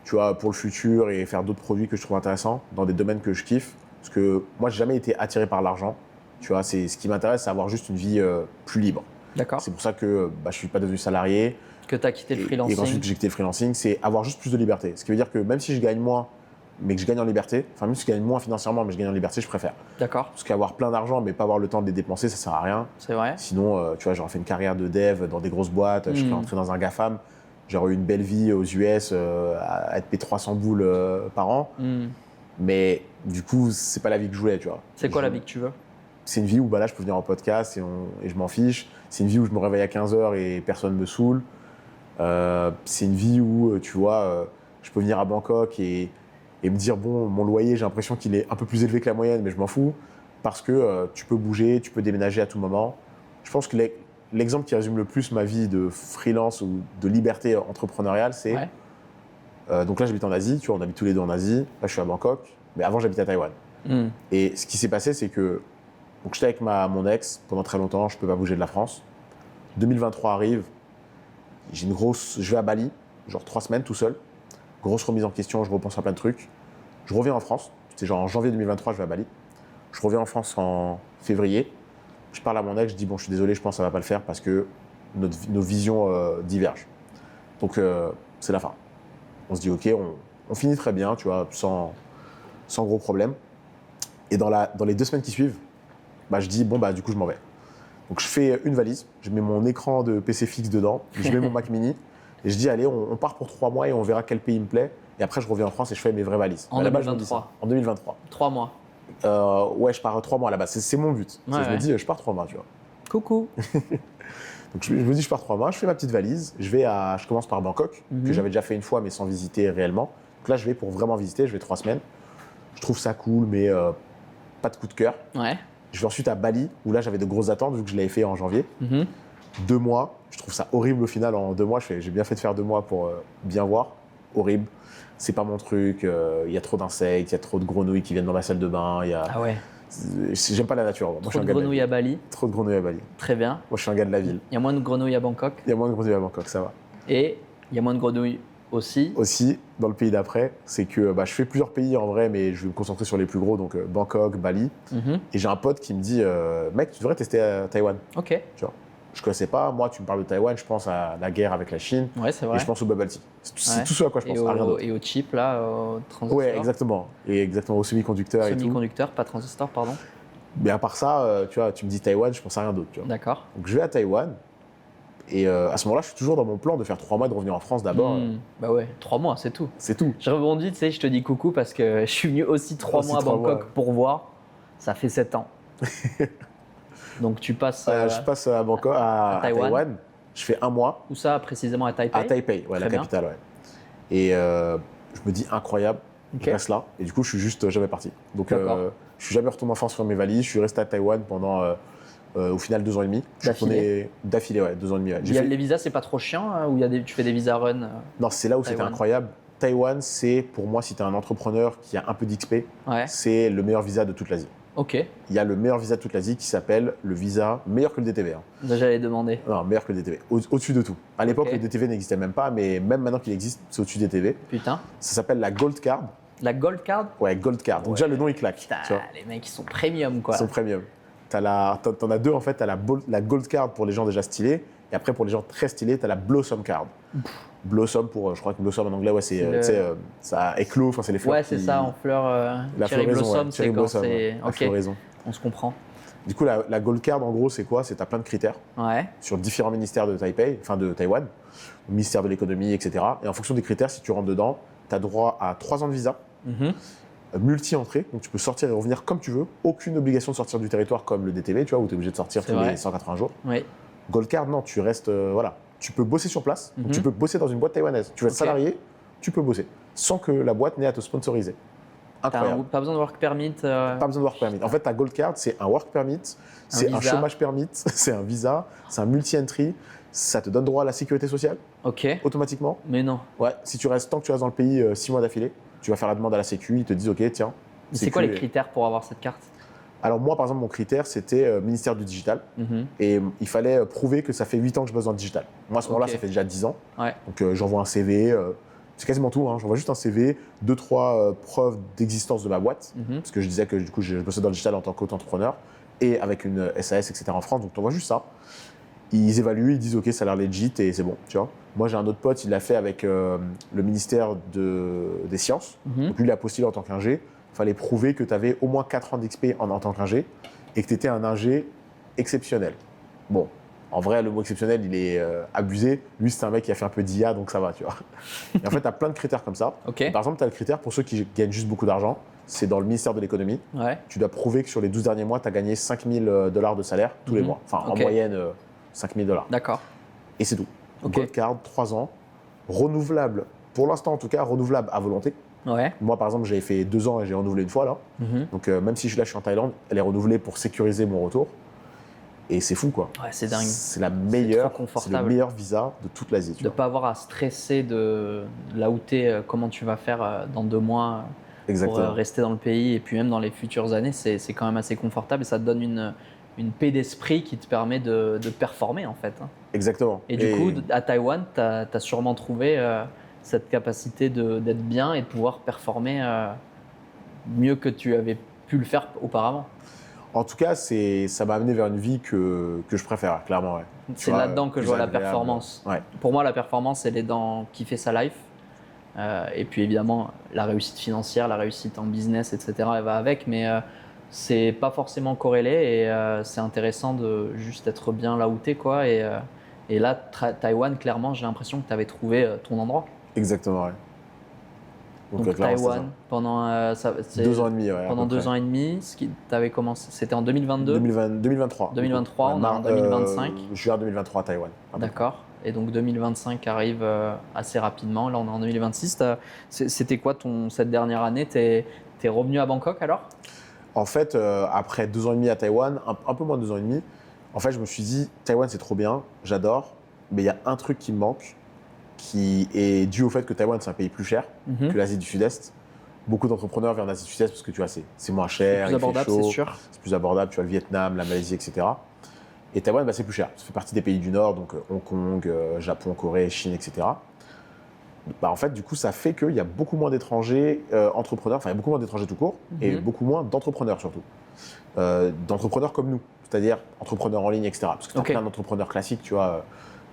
tu vois, pour le futur et faire d'autres produits que je trouve intéressants dans des domaines que je kiffe. Parce que moi, j'ai jamais été attiré par l'argent. Tu vois, ce qui m'intéresse, c'est avoir juste une vie plus libre. D'accord. C'est pour ça que je ne suis pas devenu salarié. Que tu as quitté le freelancing. Et ensuite, j'ai quitté le freelancing, c'est avoir juste plus de liberté. Ce qui veut dire que même si je gagne moins, mais que je gagne en liberté, enfin même si je gagne moins financièrement, mais je gagne en liberté, je préfère. D'accord. Parce qu'avoir plein d'argent, mais pas avoir le temps de les dépenser, ça sert à rien. C'est vrai. Sinon, tu vois, j'aurais fait une carrière de dev dans des grosses boîtes, je serais rentré dans un GAFAM, j'aurais eu une belle vie aux US à être payé 300 boules par an. Mais du coup, c'est pas la vie que je voulais, tu vois. C'est quoi la vie que tu veux? C'est une vie où là, je peux venir en podcast et je m'en fiche. C'est une vie où je me réveille à 15h et personne ne me saoule. C'est une vie où, tu vois, je peux venir à Bangkok et et me dire, bon, mon loyer, j'ai l'impression qu'il est un peu plus élevé que la moyenne, mais je m'en fous, parce que tu peux bouger, tu peux déménager à tout moment. Je pense que l'exemple qui résume le plus ma vie de freelance ou de liberté entrepreneuriale, c'est... donc là, j'habite en Asie, tu vois, on habite tous les deux en Asie. Là, je suis à Bangkok, mais avant, j'habitais à Taïwan. Et ce qui s'est passé, c'est que donc, j'étais avec mon ex pendant très longtemps, je ne peux pas bouger de la France. 2023 arrive, je vais à Bali, genre 3 semaines tout seul. Grosse remise en question, je repense à plein de trucs. Je reviens en France, c'était genre en janvier 2023, je vais à Bali. Je reviens en France en février. Je parle à mon ex, je dis bon, je suis désolé, je pense que ça ne va pas le faire parce que nos visions divergent. Donc c'est la fin. On se dit ok, on finit très bien, tu vois, sans gros problème. Et dans les 2 semaines qui suivent, je dis bon du coup je m'en vais. Donc je fais une valise, je mets mon écran de PC fixe dedans, je mets mon Mac mini et je dis allez on part pour 3 mois et on verra quel pays me plaît. Et après je reviens en France et je fais mes vraies valises. En 2023. En 2023. 3 mois. Ouais, je pars 3 mois à la base, c'est mon but. Ouais, je me dis je pars 3 mois, tu vois. Coucou. Donc je me dis je pars 3 mois, je fais ma petite valise, je commence par Bangkok, que j'avais déjà fait une fois mais sans visiter réellement. Donc là je vais pour vraiment visiter, je vais 3 semaines. Je trouve ça cool mais pas de coup de cœur. Ouais. Je vais ensuite à Bali, où là j'avais de grosses attentes, vu que je l'avais fait en janvier. 2 mois, je trouve ça horrible au final. En 2 mois, j'ai bien fait de faire 2 mois pour bien voir. Horrible. C'est pas mon truc. Il y a trop d'insectes, il y a trop de grenouilles qui viennent dans ma salle de bain. Ah ouais. J'aime pas la nature. Moi, Trop de grenouilles à Bali. Trop de grenouilles à Bali. Très bien. Moi, je suis un gars de la ville. Il y a moins de grenouilles à Bangkok. Il y a moins de grenouilles à Bangkok, ça va. Et il y a moins de grenouilles aussi. Aussi, dans le pays d'après, c'est que je fais plusieurs pays en vrai, mais je vais me concentrer sur les plus gros, donc Bangkok, Bali. Et j'ai un pote qui me dit mec, tu devrais tester à Taïwan. Ok. Tu vois. Je connaissais pas, moi tu me parles de Taïwan, je pense à la guerre avec la Chine. Ouais, c'est vrai. Et je pense au bubble tea. C'est tout ce à quoi je pense, à rien d'autre. Et au chip là, au transistor. Ouais, exactement. Et exactement, aux semi-conducteurs et tout. Semi-conducteur, pas transistor, pardon. Mais à part ça, tu vois, tu me dis Taïwan, je pense à rien d'autre. D'accord. Donc je vais à Taïwan. Et à ce moment-là, je suis toujours dans mon plan de faire 3 mois, de revenir en France d'abord. Bah ouais, 3 mois, c'est tout. C'est tout. Je rebondis, tu sais, je te dis coucou parce que je suis venu aussi 3 mois à Bangkok pour voir. Ça fait 7 ans. Donc tu passes. Je passe à Bangkok, à Taïwan. Je fais 1 mois. Où ça, précisément à Taipei? À Taipei, ouais, la capitale, ouais. Et je me dis incroyable, je reste là. Et du coup, je suis juste jamais parti. Donc je suis jamais retourné en France sur mes valises. Je suis resté à Taïwan pendant. Au final 2 ans et demi. D'affilée, ouais, 2 ans et demi. Ouais. Les visas, c'est pas trop chiant ou tu fais des visas run? Non, c'est là où c'était incroyable. Taïwan, c'est pour moi, si tu es un entrepreneur qui a un peu d'XP, c'est le meilleur visa de toute l'Asie. Ok. Il y a le meilleur visa de toute l'Asie qui s'appelle le visa, meilleur que le DTV. J'allais demander. Non, meilleur que le DTV, au-dessus de tout. À l'époque, le DTV n'existait même pas, mais même maintenant qu'il existe, c'est au-dessus du DTV. Putain. Ça s'appelle la Gold Card. La Gold Card? Ouais, Gold Card. Donc déjà, le nom, il claque. Putain, les mecs, ils sont premium, quoi. Ils sont premium. T'en as 2 en fait, t'as la Gold Card pour les gens déjà stylés, et après pour les gens très stylés, t'as la Blossom Card. Blossom je crois que Blossom en anglais, ouais, c'est, ça éclot, enfin c'est les fleurs. Ouais, c'est ça, en fleurs. La Cherry Blossom, c'est quand c'est. Ok, floraison. on se comprend. Du coup, la Gold Card, en gros, c'est quoi? C'est t'as plein de critères sur différents ministères de de Taïwan, ministère de l'économie, etc. Et en fonction des critères, si tu rentres dedans, t'as droit à 3 ans de visa. Multi-entrée, donc tu peux sortir et revenir comme tu veux, aucune obligation de sortir du territoire comme le DTV, tu vois, où tu es obligé de sortir tous les 180 jours. Oui. Gold Card, non, tu restes, voilà, tu peux bosser sur place, donc tu peux bosser dans une boîte taïwanaise. Tu veux être salarié, tu peux bosser, sans que la boîte n'ait à te sponsoriser. Incroyable. Pas besoin de work permit. Pas besoin de work permit. En fait, ta Gold Card, c'est un work permit, c'est un chômage permit, c'est un visa, c'est un multi-entry, ça te donne droit à la sécurité sociale. Ok. Automatiquement. Mais non. Ouais, tant que tu restes dans le pays 6 mois d'affilée, tu vas faire la demande à la Sécu, ils te disent ok, tiens. C'est quoi les critères pour avoir cette carte? Alors moi, par exemple, mon critère, c'était ministère du digital. Et il fallait prouver que ça fait 8 ans que je bosse dans le digital. Moi, à ce moment-là, ça fait déjà 10 ans. Ouais. Donc j'envoie un CV, c'est quasiment tout. J'envoie juste un CV, 2-3 preuves d'existence de ma boîte. Parce que je disais que du coup, je bossais dans le digital en tant qu'auto-entrepreneur et avec une SAS, etc. en France. Donc tu envoies juste ça. Ils évaluent, ils disent ok, ça a l'air legit et c'est bon, tu vois. Moi, j'ai un autre pote, il l'a fait avec le ministère des Sciences. Donc lui, il a postulé en tant qu'ingé. Il fallait prouver que tu avais au moins 4 ans d'XP en tant qu'ingé et que tu étais un ingé exceptionnel. Bon, en vrai, le mot exceptionnel, il est abusé. Lui, c'est un mec qui a fait un peu d'IA, donc ça va, tu vois. Et en fait, tu as plein de critères comme ça. Okay. Par exemple, tu as le critère pour ceux qui gagnent juste beaucoup d'argent. C'est dans le ministère de l'économie. Ouais. Tu dois prouver que sur les 12 derniers mois, tu as gagné $5 000 de salaire tous les mois. Enfin, en moyenne, $5 000. D'accord. Et c'est tout. Gold Card, 3 ans, renouvelable, pour l'instant en tout cas, renouvelable à volonté. Ouais. Moi, par exemple, j'avais fait 2 ans et j'ai renouvelé une fois là. Donc, même si je suis en Thaïlande, elle est renouvelée pour sécuriser mon retour. Et c'est fou, quoi. Ouais, c'est dingue. C'est la trop meilleure, c'est confortable. le meilleur visa de toute l'Asie. De ne pas avoir à stresser de là où tu es, comment tu vas faire dans 2 mois pour Exactement. rester dans le pays. Et puis même dans les futures années, c'est quand même assez confortable et ça te donne une paix d'esprit qui te permet de performer en fait. Exactement. Et du coup, à Taïwan, tu as sûrement trouvé cette capacité d'être bien et de pouvoir performer mieux que tu avais pu le faire auparavant. En tout cas, ça m'a amené vers une vie que je préfère, clairement. Ouais. C'est là-dedans que je vois la performance. Ouais. Pour moi, la performance, elle est dans kiffer sa life. Et puis évidemment, la réussite financière, la réussite en business, etc., elle va avec. Mais c'est pas forcément corrélé et c'est intéressant de juste être bien là où t'es, quoi. Et là, Taïwan, clairement, j'ai l'impression que tu avais trouvé ton endroit. Exactement, ouais. Donc clairement, Taïwan, pendant 2 ans et demi, ouais. pendant 2 ans et demi, ce qui t'avait commencé, c'était en 2022 2023. 2023, on est en 2025. Juin 2023 à Taïwan. D'accord. Et donc 2025 arrive assez rapidement. Là, on est en 2026. C'était quoi cette dernière année? T'es revenu à Bangkok alors? En fait, après 2 ans et demi à Taïwan, un peu moins de 2 ans et demi, en fait, je me suis dit, Taïwan, c'est trop bien, j'adore, mais il y a un truc qui me manque, qui est dû au fait que Taïwan, c'est un pays plus cher que l'Asie du Sud-Est. Beaucoup d'entrepreneurs viennent d'Asie du Sud-Est parce que tu vois, c'est moins cher, C'est plus abordable, c'est sûr. C'est plus abordable, tu vois, le Vietnam, la Malaisie, etc. Et Taïwan, c'est plus cher. Ça fait partie des pays du Nord, donc Hong Kong, Japon, Corée, Chine, etc. En fait, du coup, ça fait qu'il y a beaucoup moins d'étrangers entrepreneurs, enfin, il y a beaucoup moins d'étrangers tout court, et beaucoup moins d'entrepreneurs surtout. D'entrepreneurs comme nous, c'est-à-dire entrepreneurs en ligne, etc. Parce que tu as plein d'entrepreneurs classiques, tu vois,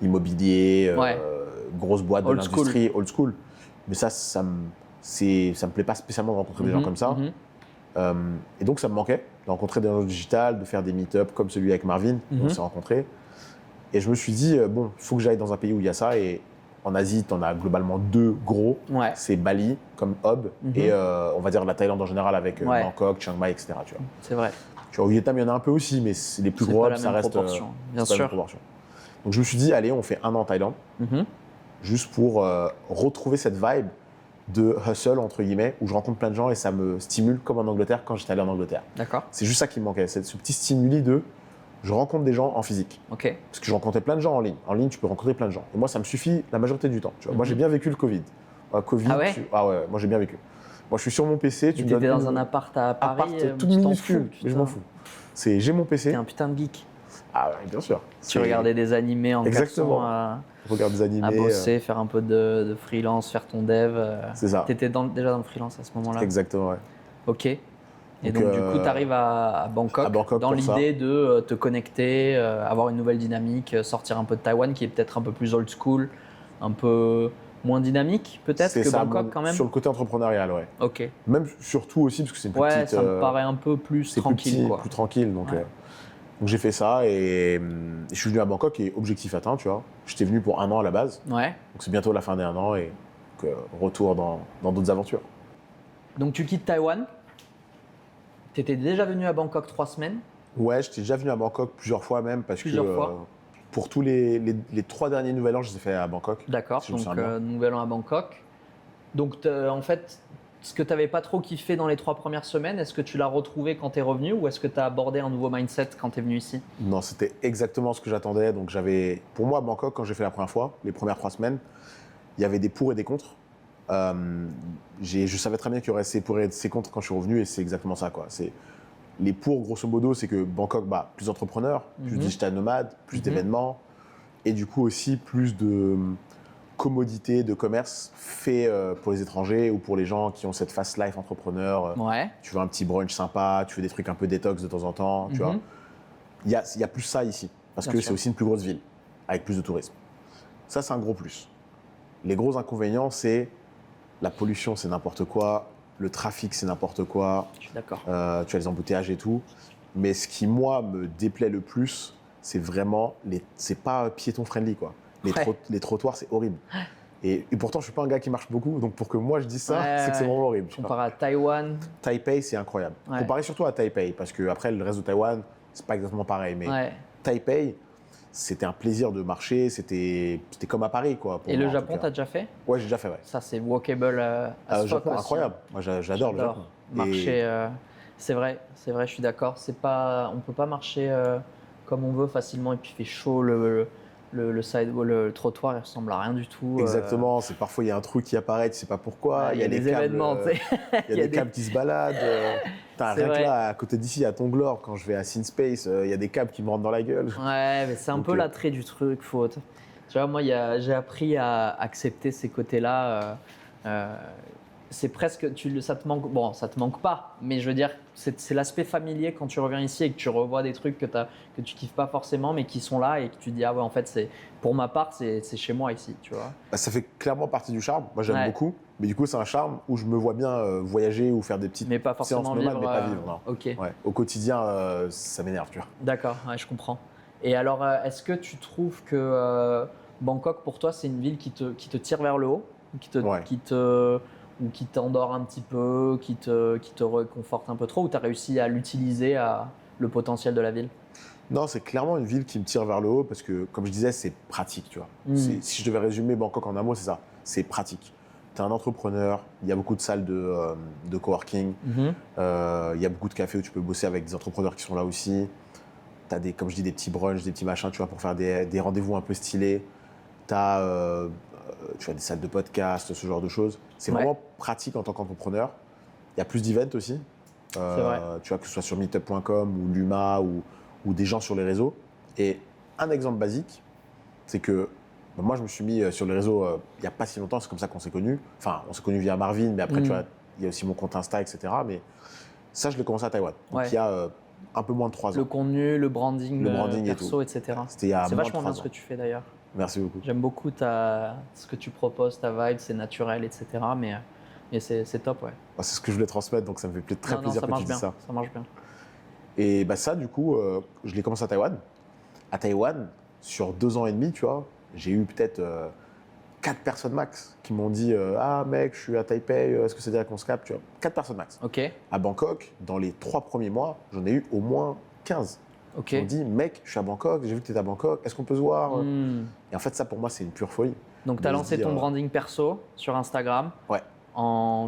immobilier, grosses boîtes de l'industrie, old school. Mais ça me plaît pas spécialement de rencontrer des gens comme ça. Et donc, ça me manquait de rencontrer des gens digital, de faire des meet-up comme celui avec Marvin, où on s'est rencontrés. Et je me suis dit, bon, il faut que j'aille dans un pays où il y a ça. Et en Asie, tu en as globalement 2 gros. Ouais. C'est Bali comme hub et on va dire la Thaïlande en général avec Bangkok, Chiang Mai, etc. Tu vois. C'est vrai. Tu vois, au Vietnam, il y en a un peu aussi, mais les plus gros hubs, ça reste. Bien sûr. Donc je me suis dit, allez, on fait 1 an en Thaïlande, juste pour retrouver cette vibe de hustle, entre guillemets, où je rencontre plein de gens et ça me stimule comme en Angleterre quand j'étais allé en Angleterre. D'accord. C'est juste ça qui me manquait, ce petit stimuli de je rencontre des gens en physique. Ok. Parce que je rencontrais plein de gens en ligne. En ligne, tu peux rencontrer plein de gens. Et moi, ça me suffit la majorité du temps. Tu vois. Moi, j'ai bien vécu le Covid. Ah ouais ouais, moi j'ai bien vécu. Moi, je suis sur mon PC. Tu étais dans un appart à Paris, tout minuscule, mais je m'en fous. J'ai mon PC. T'es un putain de geek. Ah ouais, bien sûr. Tu regardais des animés en 400 regarde des animés, à bosser, faire un peu de freelance, faire ton dev. C'est ça. T'étais déjà dans le freelance à ce moment-là. Exactement, ouais. Ok. Et donc, du coup, tu arrives à Bangkok dans l'idée de te connecter, avoir une nouvelle dynamique, sortir un peu de Taïwan qui est peut-être un peu plus old school, un peu moins dynamique peut-être que Bangkok quand même. Sur le côté entrepreneurial, ouais. Ok. Même surtout aussi parce que c'est une plus petite. Ouais, ça me paraît un peu plus tranquille, quoi. Plus tranquille, donc j'ai fait ça et je suis venu à Bangkok et objectif atteint, tu vois. J'étais venu pour 1 an à la base. Ouais. Donc c'est bientôt la fin des 1 an et retour dans d'autres aventures. Donc tu quittes Taïwan. Tu étais déjà venu à Bangkok 3 semaines? Ouais, j'étais déjà venu à Bangkok plusieurs fois même parce que pour tous les 3 derniers Nouvel An, je les ai fait à Bangkok. D'accord, donc Nouvel An à Bangkok. Donc en fait, ce que tu n'avais pas trop kiffé dans les 3 premières semaines, est-ce que tu l'as retrouvé quand tu es revenu ou est-ce que tu as abordé un nouveau mindset quand tu es venu ici? Non, c'était exactement ce que j'attendais. Donc pour moi, à Bangkok, quand j'ai fait la première fois, les premières 3 semaines, il y avait des pour et des contre. Je savais très bien qu'il y aurait ces pour et ces contre quand je suis revenu et c'est exactement ça, quoi. Les pour, grosso modo, c'est que Bangkok, plus d'entrepreneurs, plus de digital nomades, plus d'événements et du coup aussi plus de commodité, de commerce fait pour les étrangers ou pour les gens qui ont cette fast life entrepreneur. Tu veux un petit brunch sympa, tu veux des trucs un peu détox de temps en temps, tu vois. Il y a plus ça ici parce que c'est aussi une plus grosse ville avec plus de tourisme. Ça, c'est un gros plus. Les gros inconvénients, c'est la pollution, c'est n'importe quoi. Le trafic, c'est n'importe quoi. Je suis d'accord. Tu as les embouteillages et tout. Mais ce qui, moi, me déplaît le plus, c'est vraiment c'est pas piéton-friendly, quoi. Les trottoirs, c'est horrible. Et pourtant, je suis pas un gars qui marche beaucoup. Donc, pour que moi, je dise ça, c'est que c'est vraiment horrible. Comparé à Taïwan. Taipei, c'est incroyable. Comparé surtout à Taipei. Parce que après, le reste de Taïwan, c'est pas exactement pareil. Mais Taipei, c'était un plaisir de marcher, c'était comme à Paris, quoi. Pour Et moi, le en tout Japon, cas. t'as déjà fait? Ouais, j'ai déjà fait, ouais. Ça, c'est walkable as Le fuck Japon, aussi. incroyable. Moi, j'adore le Japon. Marcher, c'est vrai, je suis d'accord. On peut pas marcher comme on veut facilement et puis il fait chaud. Le trottoir, il ressemble à rien du tout. Exactement, parfois il y a un truc qui apparaît, tu sais pas pourquoi. Il y a des événements, tu sais. Il y a des câbles qui se baladent. C'est Rien que vrai. là, à côté d'ici, à Tonglor, quand je vais à SinSpace, il y a des câbles qui me rentrent dans la gueule. Ouais, mais c'est un Donc, peu l'attrait du truc. Tu vois, moi, j'ai appris à accepter ces côtés-là. C'est presque, ça te manque. Bon, ça te manque pas, mais je veux dire, c'est l'aspect familier quand tu reviens ici et que tu revois des trucs que tu kiffes pas forcément, mais qui sont là et que tu dis ah ouais, en fait, pour ma part, c'est chez moi ici, tu vois. Bah, ça fait clairement partie du charme. Moi, j'aime Ouais. beaucoup. Mais du coup, c'est un charme où je me vois bien voyager ou faire des petites Mais pas séances forcément nomades, vivre. mais pas vivre. Non. Ok. Ouais. Au quotidien, ça m'énerve, tu vois. D'accord, ouais, je comprends. Et alors, est-ce que tu trouves que Bangkok, pour toi, c'est une ville qui te tire vers le haut, Ouais. ou qui t'endort un petit peu, qui te réconforte un peu trop, ou tu as réussi à l'utiliser le potentiel de la ville? Non, c'est clairement une ville qui me tire vers le haut parce que, comme je disais, c'est pratique, tu vois. Si je devais résumer Bangkok en un mot, c'est ça. C'est pratique. Tu es un entrepreneur, il y a beaucoup de salles de coworking, Mhm. il y a beaucoup de cafés où tu peux bosser avec des entrepreneurs qui sont là aussi. Tu as comme je dis, des petits brunchs, des petits machins, tu vois, pour faire des rendez-vous un peu stylés. Tu as des salles de podcast, ce genre de choses. C'est Ouais. vraiment pratique en tant qu'entrepreneur. Il y a plus d'events aussi. C'est vrai. Tu vois, que ce soit sur meetup.com ou Luma ou des gens sur les réseaux. Et un exemple basique, c'est que moi, je me suis mis sur les réseaux il n'y a pas si longtemps, c'est comme ça qu'on s'est connus. Enfin, on s'est connus via Marvin, mais après, tu vois, il y a aussi mon compte Insta, etc. Mais ça, je l'ai commencé à Taïwan. Donc, Ouais. il y a un peu moins de 3 ans. Le contenu, le branding et perso, tout. etc. C'était il y a C'est moins de vachement 3 bien ce ans. que tu fais d'ailleurs. Merci beaucoup. J'aime beaucoup ce que tu proposes, ta vibe, c'est naturel, etc. Mais c'est top, ouais. Bah, c'est ce que je voulais transmettre, donc ça me fait très plaisir ça que marche tu bien. dises ça. Ça marche bien. Et bah, ça, du coup, je l'ai commencé à Taïwan. À Taïwan, sur 2 ans et demi, tu vois, j'ai eu peut-être 4 personnes max qui m'ont dit ah mec, je suis à Taipei, est-ce que c'est dire qu'on se capte, tu vois. 4 personnes max. Ok, À Bangkok, dans les 3 premiers mois, j'en ai eu au moins 15. ok. Qui m'ont dit mec, je suis à Bangkok, j'ai vu que tu étais à Bangkok, est-ce qu'on peut se voir Hmm. Et en fait, ça pour moi, c'est une pure folie. Donc, tu as de se lancé dire, ton branding perso sur Instagram. Ouais.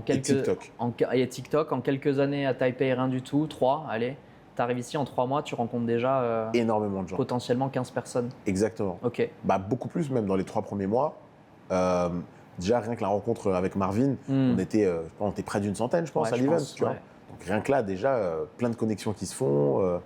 Et TikTok. Et TikTok, en quelques années à Taipei, rien du tout. 3, allez. Tu arrives ici en 3 mois, tu rencontres déjà Énormément de gens. potentiellement 15 personnes. Exactement. Ok. Bah, beaucoup plus même dans les 3 premiers mois. Déjà, rien que la rencontre avec Marvin, on était près d'une centaine, je pense, Ouais, à je l'event. pense, Tu vois. ouais. Donc rien que là, déjà, plein de connexions qui se font.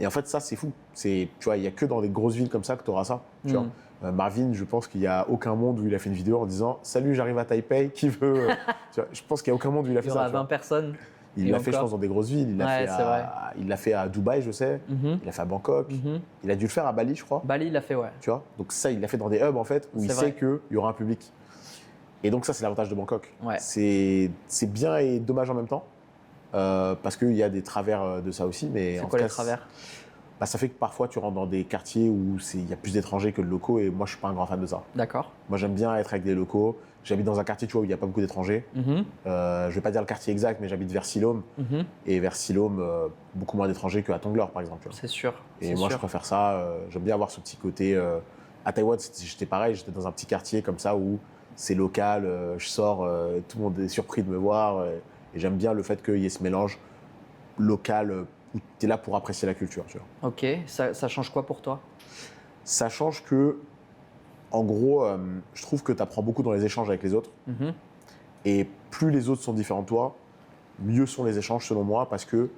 Et en fait, ça, c'est fou. Tu vois, il n'y a que dans des grosses villes comme ça que tu auras ça. Tu vois. Marvin, je pense qu'il n'y a aucun monde où il a fait une vidéo en disant « Salut, j'arrive à Taipei, qui veut… » Tu vois, je pense qu'il n'y a aucun monde où il a Il fait y ça. aura tu vois. 20 personnes. Il Et l'a fait, je encore. pense, dans des grosses villes. Ouais, c'est vrai. Il l'a fait à Dubaï, je sais. Mhm. Il l'a fait à Bangkok. Mhm. Il a dû le faire à Bali, je crois. Bali, il l'a fait, ouais. Tu vois. Donc ça, il l'a fait dans des hubs, en fait, où il C'est sait vrai. qu'il y aura un public. Et donc ça, c'est l'avantage de Bangkok. Ouais. C'est bien et dommage en même temps. Parce qu'il y a des travers de ça aussi. Mais C'est en quoi tout les cas, travers? bah, ça fait que parfois, tu rentres dans des quartiers où il y a plus d'étrangers que de locaux. Et moi, je suis pas un grand fan de ça. D'accord. Moi, j'aime bien être avec des locaux. J'habite dans un quartier, tu vois, où il n'y a pas beaucoup d'étrangers. Mhm. Je vais pas dire le quartier exact, mais j'habite vers Siloam. Mhm. Et vers Siloam, beaucoup moins d'étrangers qu'à Tonglor, par exemple. Tu vois. C'est sûr. Et c'est moi, je sûr. préfère ça. J'aime bien avoir ce petit côté. À Taïwan, j'étais pareil. J'étais dans un petit quartier comme ça où c'est local. Je sors, tout le monde est surpris de me voir. Et j'aime bien le fait qu'il y ait ce mélange local où tu es là pour apprécier la culture. Tu vois. Ok, ça change quoi pour toi? Ça change que, en gros, je trouve que tu apprends beaucoup dans les échanges avec les autres. Mhm. Et plus les autres sont différents de toi, mieux sont les échanges selon moi, parce que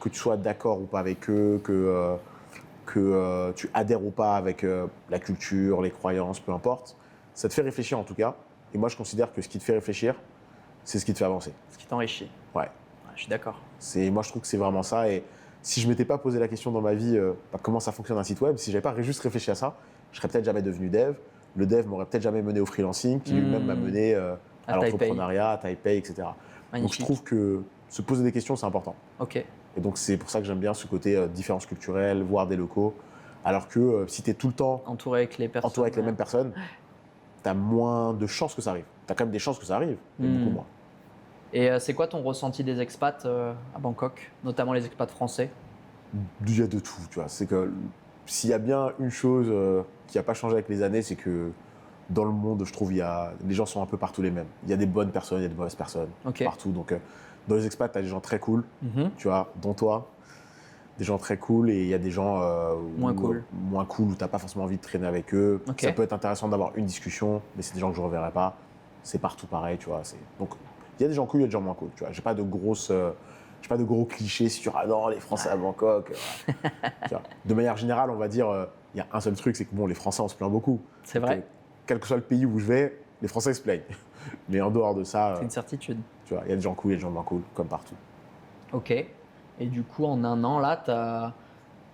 tu sois d'accord ou pas avec eux, que tu adhères ou pas avec la culture, les croyances, peu importe, ça te fait réfléchir en tout cas. Et moi, je considère que ce qui te fait réfléchir, c'est ce qui te fait avancer. Ce qui t'enrichit. Ouais. Ouais, je suis d'accord. Moi, je trouve que c'est vraiment ça. Et si je m'étais pas posé la question dans ma vie, comment ça fonctionne un site web, si j'avais pas juste réfléchi à ça, je serais peut-être jamais devenu dev. Le dev m'aurait peut-être jamais mené au freelancing, qui lui-même m'a mené à Taipei. l'entrepreneuriat, à Taipei, etc. Donc Magnifique. je trouve que se poser des questions, c'est important. Ok. Et donc c'est pour ça que j'aime bien ce côté différence culturelle, voir des locaux. Alors que si tu es tout le temps Entouré avec les personnes. entouré avec les mêmes personnes, tu as moins de chances que ça arrive. Tu as quand même des chances que ça arrive, mais beaucoup moins. Et c'est quoi ton ressenti des expats à Bangkok, notamment les expats français? Il y a de tout, tu vois. C'est que s'il y a bien une chose qui n'a pas changé avec les années, c'est que dans le monde, je trouve, les gens sont un peu partout les mêmes. Il y a des bonnes personnes, il y a des mauvaises personnes partout. Donc, dans les expats, tu as des gens très cool, tu vois, dont toi, des gens très cool, et il y a des gens moins cool, où tu n'as pas forcément envie de traîner avec eux. Ça peut être intéressant d'avoir une discussion, mais c'est des gens que je ne reverrai pas. C'est partout pareil, tu vois. Donc, il y a des gens cool, il y a des gens moins cool, tu vois. J'ai pas de gros clichés sur non, les Français à Bangkok. Tu vois. De manière générale, on va dire, il y a un seul truc, c'est que bon, les Français, on se plaint beaucoup. C'est vrai. Quel que soit le pays où je vais, les Français se plaignent. Mais en dehors de ça, c'est une certitude. Tu vois, il y a des gens cool, il y a des gens moins cool, comme partout. Ok. Et du coup, en un an, là,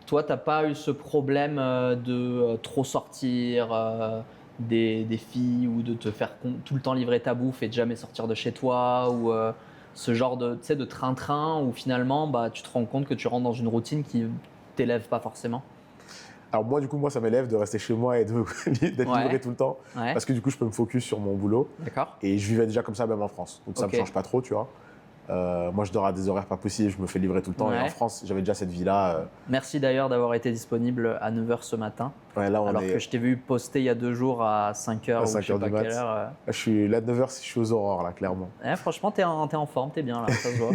toi, t'as pas eu ce problème de trop sortir des filles ou de te faire tout le temps livrer ta bouffe et de jamais sortir de chez toi ou ce genre de train-train où finalement, bah, tu te rends compte que tu rentres dans une routine qui t'élève pas forcément. Alors moi, du coup, ça m'élève de rester chez moi et d'être livré tout le temps. Ouais. Parce que du coup, je peux me focus sur mon boulot. D'accord. Et je vivais déjà comme ça même en France. Donc ça me change pas trop, tu vois. Moi, je dors à des horaires pas possibles, je me fais livrer tout le temps. Ouais. Et en France, j'avais déjà cette vie-là. Merci d'ailleurs d'avoir été disponible à 9h ce matin. Ouais, là, alors que je t'ai vu poster il y a 2 jours à 5h ou je sais pas quelle heure. Je suis là, 9h, je suis aux aurores, là, clairement. Ouais, franchement, t'es en forme, t'es bien là, ça se voit.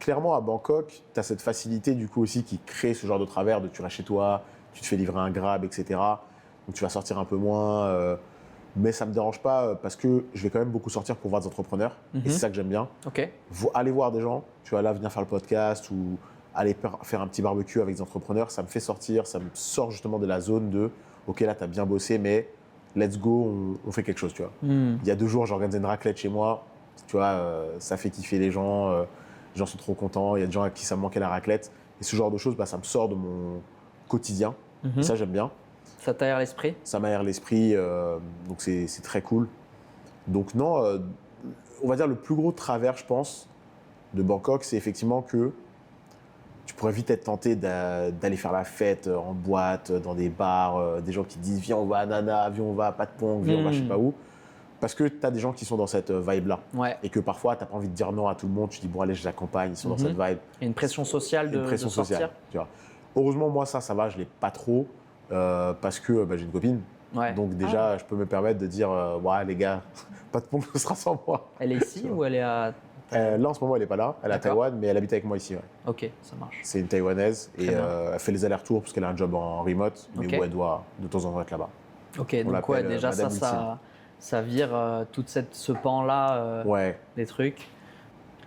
Clairement, à Bangkok, tu as cette facilité du coup aussi qui crée ce genre de travers de tu restes chez toi, tu te fais livrer un Grab, etc. Donc tu vas sortir un peu moins. Mais ça ne me dérange pas parce que je vais quand même beaucoup sortir pour voir des entrepreneurs. Et c'est ça que j'aime bien. Aller voir des gens, tu vois, là, venir faire le podcast ou aller faire un petit barbecue avec des entrepreneurs, ça me fait sortir, ça me sort justement de la zone de ok, là, tu as bien bossé, mais let's go, on fait quelque chose, tu vois. Il y a 2 jours, j'ai organisé une raclette chez moi. Tu vois, ça fait kiffer les gens sont trop contents, il y a des gens à qui ça me manquait la raclette. Et ce genre de choses, ça me sort de mon quotidien. Et ça, j'aime bien. Ça t'aère l'esprit ? Ça m'aère l'esprit, donc c'est très cool. Donc non, on va dire le plus gros travers, je pense, de Bangkok, c'est effectivement que tu pourrais vite être tenté d'aller faire la fête en boîte, dans des bars, des gens qui te disent « Viens, on va à Nana, viens, on va à Patpong, viens, on va je sais pas où ». Parce que tu as des gens qui sont dans cette vibe-là. Ouais. Et que parfois, tu n'as pas envie de dire non à tout le monde. Tu dis, bon, allez, je les accompagne, ils sont dans cette vibe. Et une pression sociale de sortir. Tu vois. Heureusement, moi, ça va, je ne l'ai pas trop parce que j'ai une copine. Ouais. Donc déjà, je peux me permettre de dire, ouais, les gars, pas de pompe, ce sera sans moi. Elle est ici ou elle est à… Là, en ce moment, elle n'est pas là. Elle est à Taïwan, mais elle habite avec moi ici. Ouais. Ok, ça marche. C'est une Taïwanaise et elle fait les allers-retours parce qu'elle a un job en remote, mais où elle doit de temps en temps être là-bas. Ok, donc ouais, déjà ça vire tout ce pan-là des trucs.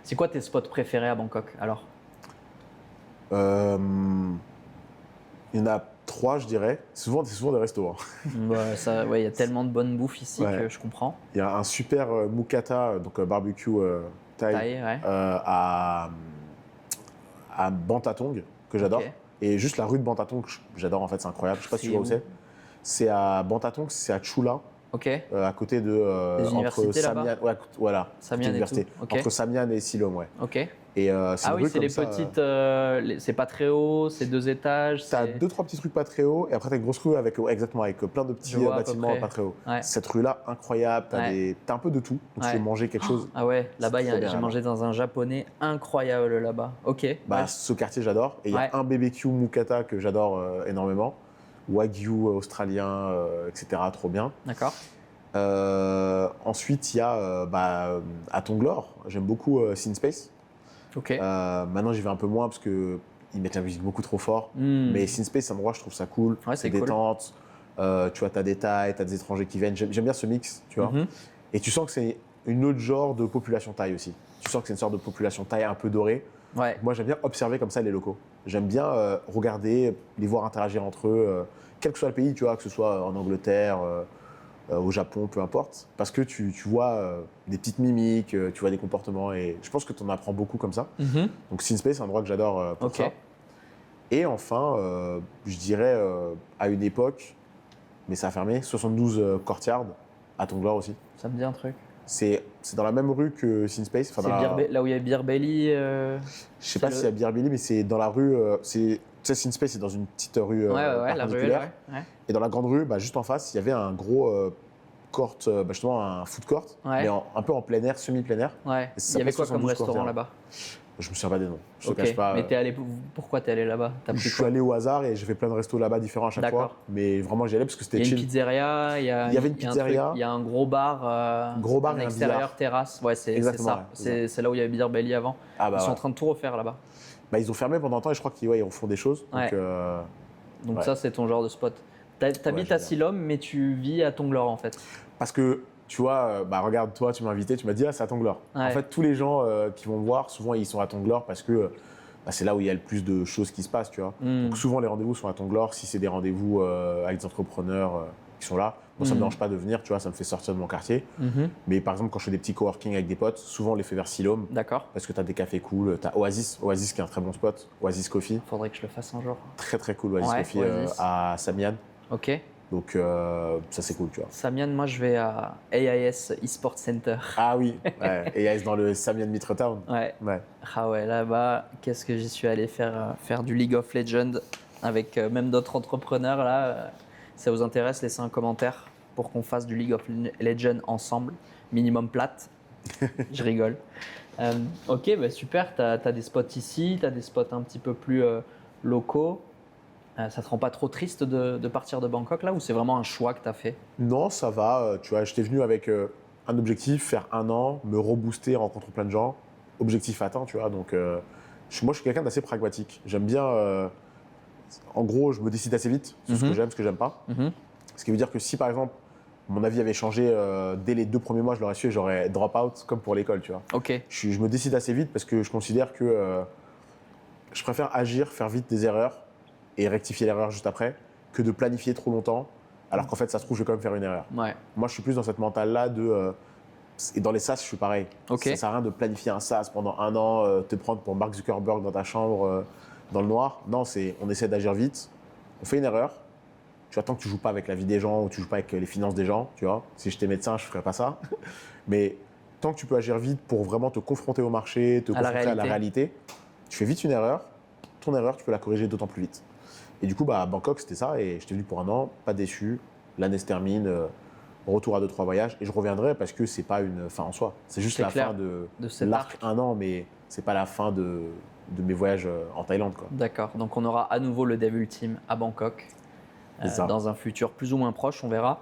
C'est quoi tes spots préférés à Bangkok alors ? Il y en a 3, je dirais. C'est souvent des restos. Hein. Il y a tellement de bonne bouffe ici que je comprends. Il y a un super Mukata, donc barbecue thaï, à Bantatong, que j'adore. Et juste la rue de Bantatong, j'adore en fait, c'est incroyable. Je sais pas si tu vois où c'est. C'est à Bantatong, c'est à Chula. À côté de les universités là-bas. Voilà. Samian et tout. Entre Samian et Siloam, ouais. Et c'est les petites. C'est pas très haut, c'est 2 étages. T'as 2-3 petits trucs pas très hauts, et après t'as une grosse rue avec plein de petits bâtiments pas très hauts. Ouais. Cette rue-là, incroyable. T'as un peu de tout. Donc tu peux manger quelque chose. Ah ouais, là-bas, j'ai mangé dans un japonais incroyable là-bas. Ce quartier, j'adore. Et il y a un BBQ Mukata que j'adore énormément. Wagyu australien, etc. Trop bien. D'accord. Ensuite, il y a à Tonglor, j'aime beaucoup Sinspace. Maintenant, j'y vais un peu moins parce qu'ils mettent la musique beaucoup trop fort. Mais Sinspace, c'est un endroit, je trouve ça cool. C'est détente. Cool. Tu vois, tu as des Thaïs, tu as des étrangers qui viennent. J'aime bien ce mix, tu vois. Et tu sens que c'est une autre genre de population Thaï aussi. Tu sens que c'est une sorte de population Thaï un peu dorée. Ouais. Moi, j'aime bien observer comme ça les locaux. J'aime bien regarder, les voir interagir entre eux, quel que soit le pays, tu vois, que ce soit en Angleterre, au Japon, peu importe. Parce que tu vois des petites mimiques, tu vois des comportements, et je pense que tu en apprends beaucoup comme ça. Donc Sinspace, c'est un endroit que j'adore pour ça. Et enfin, je dirais à une époque, mais ça a fermé, 72 Courtyard, à Tonglor aussi. Ça me dit un truc. C'est dans la même rue que Sinspace. C'est là où il y a Beer Belly. Je sais pas s'il y a Beer Belly, mais c'est dans la rue. Tu sais, Sinspace, c'est dans une petite rue perpendiculaire. Et dans la grande rue, juste en face, il y avait un gros court, justement un food court, mais un peu en plein air, semi-plein air. Il y avait quoi comme restaurant là-bas ? Je me souviens pas des noms. Je te Ok, cache pas. mais pourquoi t'es allé là-bas? T'as pris Je suis quoi? allé au hasard et j'ai fait plein de restos là-bas différents à chaque D'accord. fois. Mais vraiment, j'y allais parce que c'était Il y a une chill. pizzeria, Il y avait une pizzeria. il y a un gros bar, Gros bar et un extérieur, billard. terrasse. Ouais, c'est Exactement, ça. ouais, c'est C'est là où il y avait Beer Belly avant. Ah bah Ils sont en ouais. train de tout refaire là-bas. Bah, ils ont fermé pendant un temps et je crois qu'ils refont des choses. Ouais. Donc, Donc Ouais. ça, c'est ton genre de spot. T'habites à j'adore. Silom, mais tu vis à Tonglor en fait. parce que, tu vois, bah, regarde, toi, tu m'as invité, tu m'as dit, ah, c'est à Tonglor. Ouais. En fait, tous les gens qui vont me voir, souvent, ils sont à Tonglor parce que bah, c'est là où il y a le plus de choses qui se passent, tu vois. Donc, souvent, les rendez-vous sont à Tonglor. Si c'est des rendez-vous avec des entrepreneurs qui sont là, moi, ça me dérange pas de venir, tu vois, ça me fait sortir de mon quartier. Mhm. Mais par exemple, quand je fais des petits coworking avec des potes, souvent, on les fait vers Silom. D'accord. Parce que tu as des cafés cool, tu as Oasis qui est un très bon spot, Oasis Coffee, Faudrait que je le fasse un jour. très très cool Oasis Ouais, Coffee Oasis. à Samian, Ok. donc ça c'est cool, tu vois. Samian, moi je vais à AIS eSport Center. Ah oui, ouais. Et est dans le Samian Mitretown. Ouais. Ouais. Ah ouais, là-bas, qu'est-ce que j'y suis allé faire du League of Legends avec même d'autres entrepreneurs là. Ça vous intéresse, laissez un commentaire pour qu'on fasse du League of Legends ensemble, minimum plate. Je rigole. Ok, bah super, tu as des spots ici, tu as des spots un petit peu plus locaux. Ça te rend pas trop triste de partir de Bangkok là ou c'est vraiment un choix que tu as fait? Non, ça va, tu vois, j'étais venu avec un objectif, faire 1 an, me rebooster, rencontrer plein de gens, objectif atteint, tu vois. Donc moi je suis quelqu'un d'assez pragmatique. J'aime bien, en gros, je me décide assez vite sur ce que j'aime, ce que j'aime pas. Mhm. Ce qui veut dire que si par exemple mon avis avait changé dès les 2 premiers mois, je l'aurais su et j'aurais drop out comme pour l'école, tu vois. Ok, Je me décide assez vite parce que je considère que je préfère agir, faire vite des erreurs et rectifier l'erreur juste après que de planifier trop longtemps alors qu'en fait ça se trouve je vais quand même faire une erreur. ouais, Moi je suis plus dans cette mentale-là de et dans les SaaS je suis pareil. Ok. Ça sert à rien de planifier un SaaS pendant 1 an, te prendre pour Mark Zuckerberg dans ta chambre dans le noir. Non, on essaie d'agir vite, on fait une erreur. Tu vois, tant que tu joues pas avec la vie des gens ou tu joues pas avec les finances des gens, tu vois. Si j'étais médecin, je ferais pas ça. Mais tant que tu peux agir vite pour vraiment te confronter au marché, te confronter à la réalité, tu fais vite une erreur. Ton erreur, tu peux la corriger d'autant plus vite. Et du coup, bah, à Bangkok, c'était ça. Et j'étais venu pour 1 an, pas déçu. L'année se termine, retour à 2-3 voyages. Et je reviendrai parce que c'est pas une fin en soi. C'est juste C'est la clair. fin de cet l'arc 1 an, mais c'est pas la fin de mes voyages en Thaïlande, quoi. D'accord, donc on aura à nouveau le Dev Ultime à Bangkok C'est ça. dans un futur plus ou moins proche, on verra.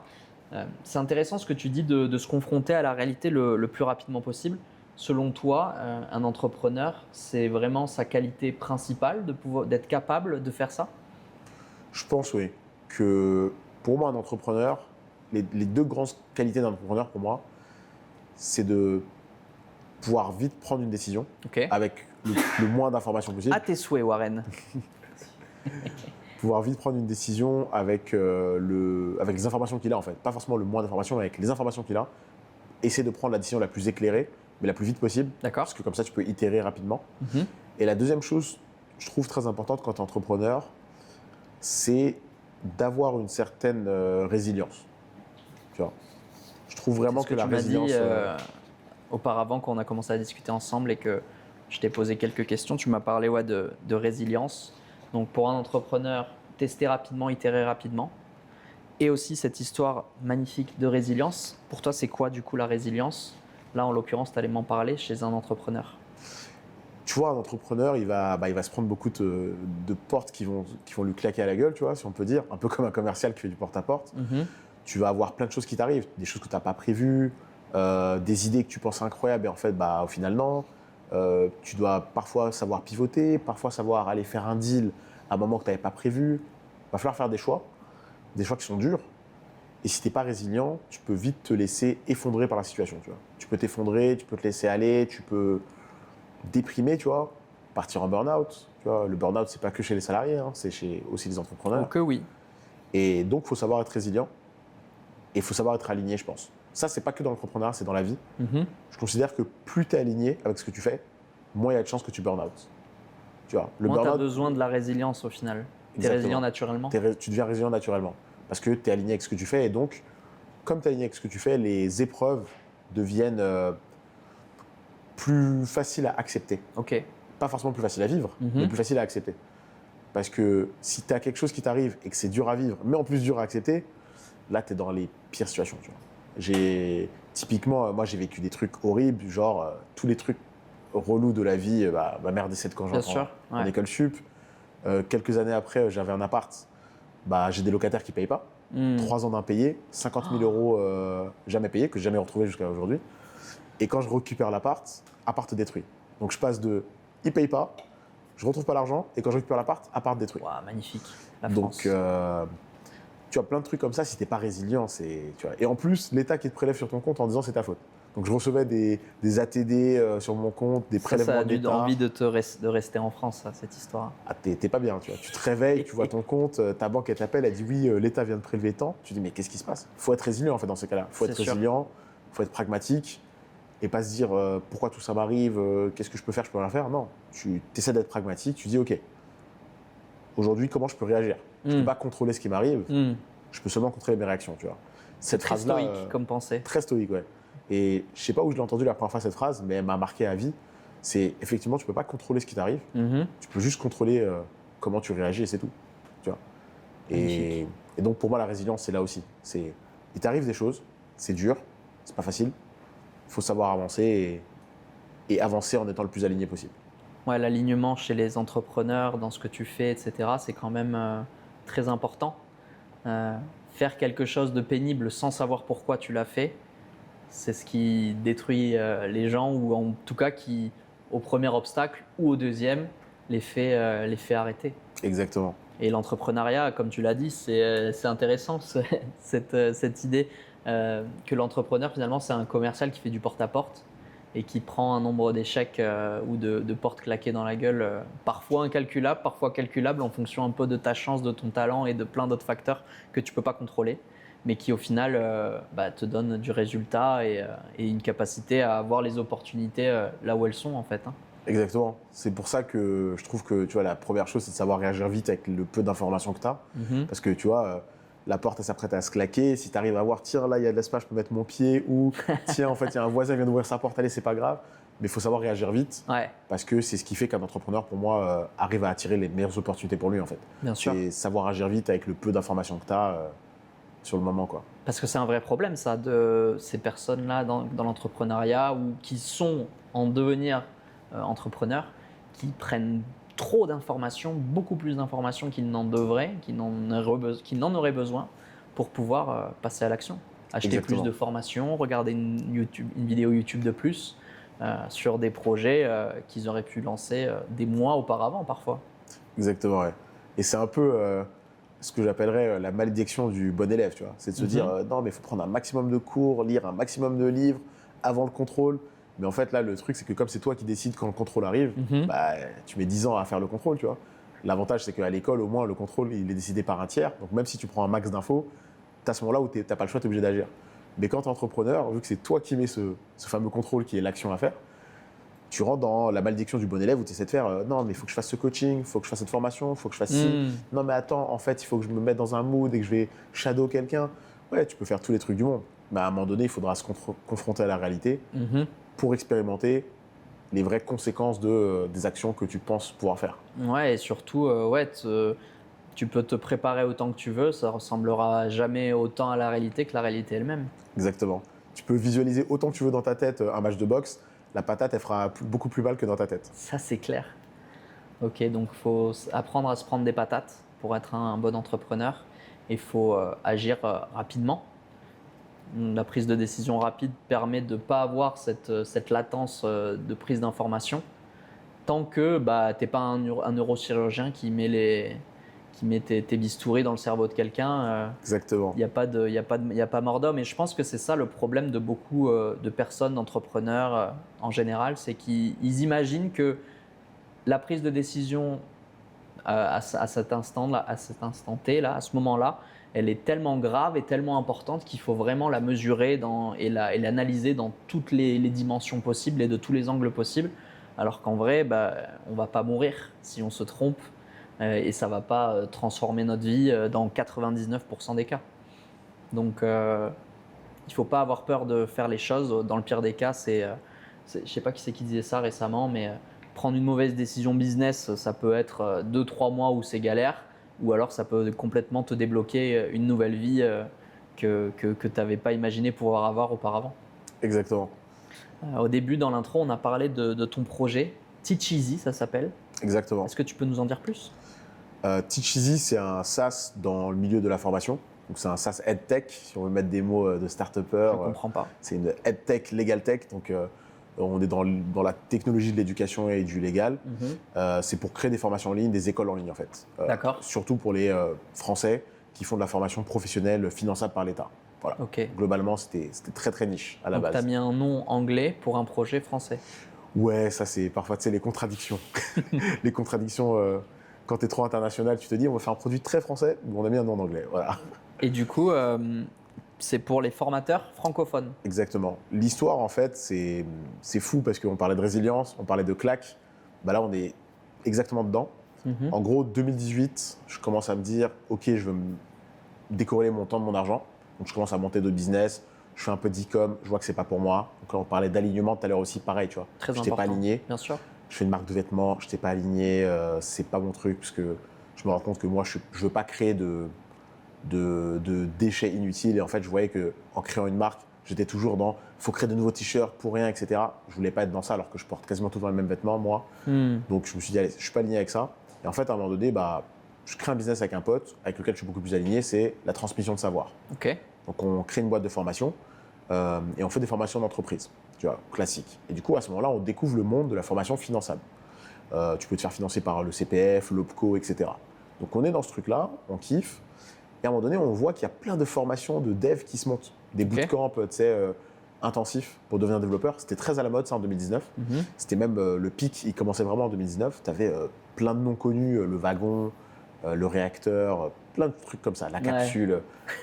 C'est intéressant ce que tu dis de se confronter à la réalité le plus rapidement possible. Selon toi, un entrepreneur, c'est vraiment sa qualité principale d'être capable de faire ça? Je pense, oui, que pour moi, un entrepreneur, les 2 grandes qualités d'un entrepreneur pour moi, c'est de pouvoir vite prendre une décision Ok. avec le moins d'informations possible. À tes souhaits, Warren. Pouvoir vite prendre une décision avec les informations qu'il a en fait. Pas forcément le moins d'informations, mais avec les informations qu'il a. Essayer de prendre la décision la plus éclairée, mais la plus vite possible. D'accord. Parce que comme ça, tu peux itérer rapidement. Mhm. Et la deuxième chose, je trouve très importante quand tu es entrepreneur, c'est d'avoir une certaine résilience. Tu vois. Je trouve vraiment C'est ce que la tu m'as résilience. dit auparavant quand on a commencé à discuter ensemble et que je t'ai posé quelques questions, tu m'as parlé de résilience. Donc pour un entrepreneur, tester rapidement, itérer rapidement. Et aussi cette histoire magnifique de résilience. Pour toi, c'est quoi du coup la résilience? Là, en l'occurrence, tu allais m'en parler chez un entrepreneur. Tu vois, un entrepreneur, il va se prendre beaucoup de portes qui vont lui claquer à la gueule, tu vois, si on peut dire. Un peu comme un commercial qui fait du porte-à-porte. Tu vas avoir plein de choses qui t'arrivent, des choses que tu n'as pas prévues, des idées que tu penses incroyables et en fait, bah, au final, non. Tu dois parfois savoir pivoter, parfois savoir aller faire un deal à un moment que tu n'avais pas prévu. Il va falloir faire des choix qui sont durs. Et si tu n'es pas résilient, tu peux vite te laisser effondrer par la situation. Tu vois. Tu peux t'effondrer, tu peux te laisser aller, tu peux déprimer, tu vois, partir en burn-out. Tu vois. Le burn-out, c'est pas que chez les salariés, hein, c'est chez aussi les entrepreneurs. Oh que oui. Et donc, il faut savoir être résilient et il faut savoir être aligné, je pense. Ça, c'est pas que dans l'entrepreneuriat, c'est dans la vie. Je considère que plus tu es aligné avec ce que tu fais, moins il y a de chances que tu burn-out. Tu vois, le Moi, tu as burn-out, besoin de la résilience au final. Tu es Exactement. résilient naturellement. tu deviens résilient naturellement parce que tu es aligné avec ce que tu fais et donc, comme tu es aligné avec ce que tu fais, les épreuves deviennent plus faciles à accepter. Ok. Pas forcément plus faciles à vivre, mais plus faciles à accepter. Parce que si tu as quelque chose qui t'arrive et que c'est dur à vivre, mais en plus dur à accepter, là, tu es dans les pires situations. Tu vois. Typiquement, moi, j'ai vécu des trucs horribles, genre tous les trucs relous de la vie, ma mère décède quand Bien j'entre sûr, en ouais. école sup. Quelques années après, j'avais un appart. J'ai des locataires qui ne payent pas. 3 ans d'impayés, 50 000 euros jamais payés, que j'ai jamais retrouvé jusqu'à aujourd'hui. Et quand je récupère l'appart, appart détruit. Donc je passe de ils ne payent pas, je ne retrouve pas l'argent, et quand je récupère l'appart, appart détruit. Wow, magnifique. La Donc France. tu as plein de trucs comme ça, si tu n'es pas résilient. Tu vois. Et en plus, l'État qui te prélève sur ton compte en disant c'est ta faute. Donc je recevais des ATD sur mon compte, des prélèvements Ça a dû d'État. envie de rester en France, ça, cette histoire. Ah, t'es pas bien, tu vois. Tu te réveilles, tu vois ton compte, ta banque elle t'appelle, elle dit oui, l'État vient de prélever tant. Tu te dis mais qu'est-ce qui se passe? Faut être résilient en fait dans ces cas-là. Faut être C'est sûr. résilient, faut être pragmatique et pas se dire pourquoi tout ça m'arrive, qu'est-ce que je peux faire, je peux rien faire. Non, tu essaies d'être pragmatique, tu dis ok, aujourd'hui comment je peux réagir? Je peux pas contrôler ce qui m'arrive, je peux seulement contrôler mes réactions, tu vois. Cette Très phrase-là, stoïque comme pensée. très stoïque, ouais. Et je sais pas où je l'ai entendu la première fois cette phrase, mais elle m'a marqué à vie. C'est effectivement, tu peux pas contrôler ce qui t'arrive, tu peux juste contrôler comment tu réagis et c'est tout. Tu vois. Et donc pour moi, la résilience, c'est là aussi. Il t'arrive des choses, c'est dur, c'est pas facile. Il faut savoir avancer et avancer en étant le plus aligné possible. Ouais, l'alignement chez les entrepreneurs, dans ce que tu fais, etc., c'est quand même très important. Faire quelque chose de pénible sans savoir pourquoi tu l'as fait, c'est ce qui détruit les gens ou en tout cas qui, au premier obstacle ou au deuxième, les fait arrêter. Exactement. Et l'entrepreneuriat, comme tu l'as dit, c'est intéressant cette idée que l'entrepreneur finalement c'est un commercial qui fait du porte-à-porte et qui prend un nombre d'échecs ou de portes claquées dans la gueule, parfois incalculable, parfois calculable en fonction un peu de ta chance, de ton talent et de plein d'autres facteurs que tu ne peux pas contrôler, mais qui au final te donnent du résultat et une capacité à voir les opportunités là où elles sont en fait. Hein. Exactement. C'est pour ça que je trouve que tu vois, la première chose, c'est de savoir réagir vite avec le peu d'informations que tu as. Parce que tu vois, la porte, elle s'apprête à se claquer. Si tu arrives à voir, tiens, là, il y a de l'espace, je peux mettre mon pied. Ou tiens, en fait, il y a un voisin qui vient d'ouvrir sa porte, allez, c'est pas grave. Mais il faut savoir réagir vite. Ouais. Parce que c'est ce qui fait qu'un entrepreneur, pour moi, arrive à attirer les meilleures opportunités pour lui, en fait. Bien sûr. C'est savoir agir vite avec le peu d'informations que tu as sur le moment, quoi. Parce que c'est un vrai problème, ça, de ces personnes-là dans l'entrepreneuriat ou qui sont en devenir entrepreneurs, qui prennent trop d'informations, beaucoup plus d'informations qu'ils n'en devraient, qu'ils n'en auraient besoin pour pouvoir passer à l'action. Acheter Exactement. plus de formations, regarder une vidéo YouTube de plus sur des projets qu'ils auraient pu lancer des mois auparavant parfois. Exactement, ouais. Et c'est un peu ce que j'appellerais la malédiction du bon élève, tu vois. C'est de se dire, non, mais il faut prendre un maximum de cours, lire un maximum de livres avant le contrôle. Mais en fait, là, le truc, c'est que comme c'est toi qui décides quand le contrôle arrive, tu mets 10 ans à faire le contrôle, tu vois. L'avantage, c'est qu'à l'école, au moins, le contrôle, il est décidé par un tiers. Donc même si tu prends un max d'infos, tu as ce moment-là où tu n'as pas le choix, tu es obligé d'agir. Mais quand tu es entrepreneur, vu que c'est toi qui mets ce fameux contrôle qui est l'action à faire, tu rentres dans la malédiction du bon élève où tu essaies de faire non, mais il faut que je fasse ce coaching, il faut que je fasse cette formation, il faut que je fasse ci. Non, mais attends, en fait, il faut que je me mette dans un mood et que je vais shadow quelqu'un. Ouais, tu peux faire tous les trucs du monde. Mais à un moment donné, il faudra se confronter à la réalité pour expérimenter les vraies conséquences des actions que tu penses pouvoir faire. Ouais, et surtout, tu peux te préparer autant que tu veux, ça ressemblera jamais autant à la réalité que la réalité elle-même. Exactement. Tu peux visualiser autant que tu veux dans ta tête un match de boxe, la patate, elle fera beaucoup plus mal que dans ta tête. Ça, c'est clair. Ok, donc il faut apprendre à se prendre des patates pour être un bon entrepreneur. Il faut agir rapidement. La prise de décision rapide permet de ne pas avoir cette latence de prise d'information tant que tu n'es pas un neurochirurgien qui met tes bistouris dans le cerveau de quelqu'un. Exactement. Il n'y a pas mort d'homme. Et je pense que c'est ça le problème de beaucoup de personnes, d'entrepreneurs en général, c'est qu'ils imaginent que la prise de décision à cet instant T, là, à ce moment-là, elle est tellement grave et tellement importante qu'il faut vraiment la mesurer et l'analyser dans toutes les dimensions possibles et de tous les angles possibles. Alors qu'en vrai, on ne va pas mourir si on se trompe. Et ça ne va pas transformer notre vie dans 99% des cas. Donc, il ne faut pas avoir peur de faire les choses. Dans le pire des cas, je ne sais pas qui c'est qui disait ça récemment, mais prendre une mauvaise décision business, ça peut être 2-3 mois où c'est galère, ou alors ça peut complètement te débloquer une nouvelle vie que tu n'avais pas imaginé pouvoir avoir auparavant. Exactement. Au début, dans l'intro, on a parlé de ton projet. Teach Easy, ça s'appelle. Exactement. Est-ce que tu peux nous en dire plus? Teach Easy, c'est un SaaS dans le milieu de la formation. Donc c'est un SaaS EdTech, si on veut mettre des mots de start-upper. Je ne comprends pas. C'est une EdTech, Legal Tech. Donc on est dans la technologie de l'éducation et du légal. C'est pour créer des formations en ligne, des écoles en ligne en fait. D'accord. Surtout pour les Français qui font de la formation professionnelle finançable par l'État. Voilà. Ok. Globalement, c'était très très niche à la Donc base. tu as mis un nom anglais pour un projet français. Ouais, ça c'est parfois les contradictions. Les contradictions, quand tu es trop international, tu te dis on va faire un produit très français, mais on a mis un nom en anglais. Voilà. Et du coup, c'est pour les formateurs francophones. Exactement. L'histoire, en fait, c'est fou parce qu'on parlait de résilience, on parlait de claque. Bah là, on est exactement dedans. En gros, 2018, je commence à me dire ok, je veux me décorréler mon temps de mon argent. Donc, je commence à monter d'autres business. Je fais un peu d'e-com, je vois que c'est pas pour moi. Donc là, on parlait d'alignement tout à l'heure aussi, pareil, tu vois. Très Je important. n'étais pas aligné. Bien sûr. Je fais une marque de vêtements, je n'étais pas aligné, c'est pas mon truc, parce que je me rends compte que moi, je veux pas créer de déchets inutiles. Et en fait, je voyais qu'en créant une marque, j'étais toujours dans faut créer de nouveaux t-shirts pour rien, etc. Je voulais pas être dans ça, alors que je porte quasiment toujours les mêmes vêtements, moi. Donc, je me suis dit, allez, je suis pas aligné avec ça. Et en fait, à un moment donné, bah, je crée un business avec un pote, avec lequel je suis beaucoup plus aligné, c'est la transmission de savoir. Ok. Donc, on crée une boîte de formation et on fait des formations d'entreprise, tu vois, classiques. Et du coup, à ce moment-là, on découvre le monde de la formation finançable. Tu peux te faire financer par le CPF, l'OPCO, etc. Donc, on est dans ce truc-là, on kiffe. Et à un moment donné, on voit qu'il y a plein de formations de dev qui se montent. Des bootcamps, tu sais, intensifs pour devenir développeur. C'était très à la mode, ça, en 2019. C'était même le pic, il commençait vraiment en 2019. Tu avais plein de noms connus, le wagon, le réacteur, plein de trucs comme ça, la capsule,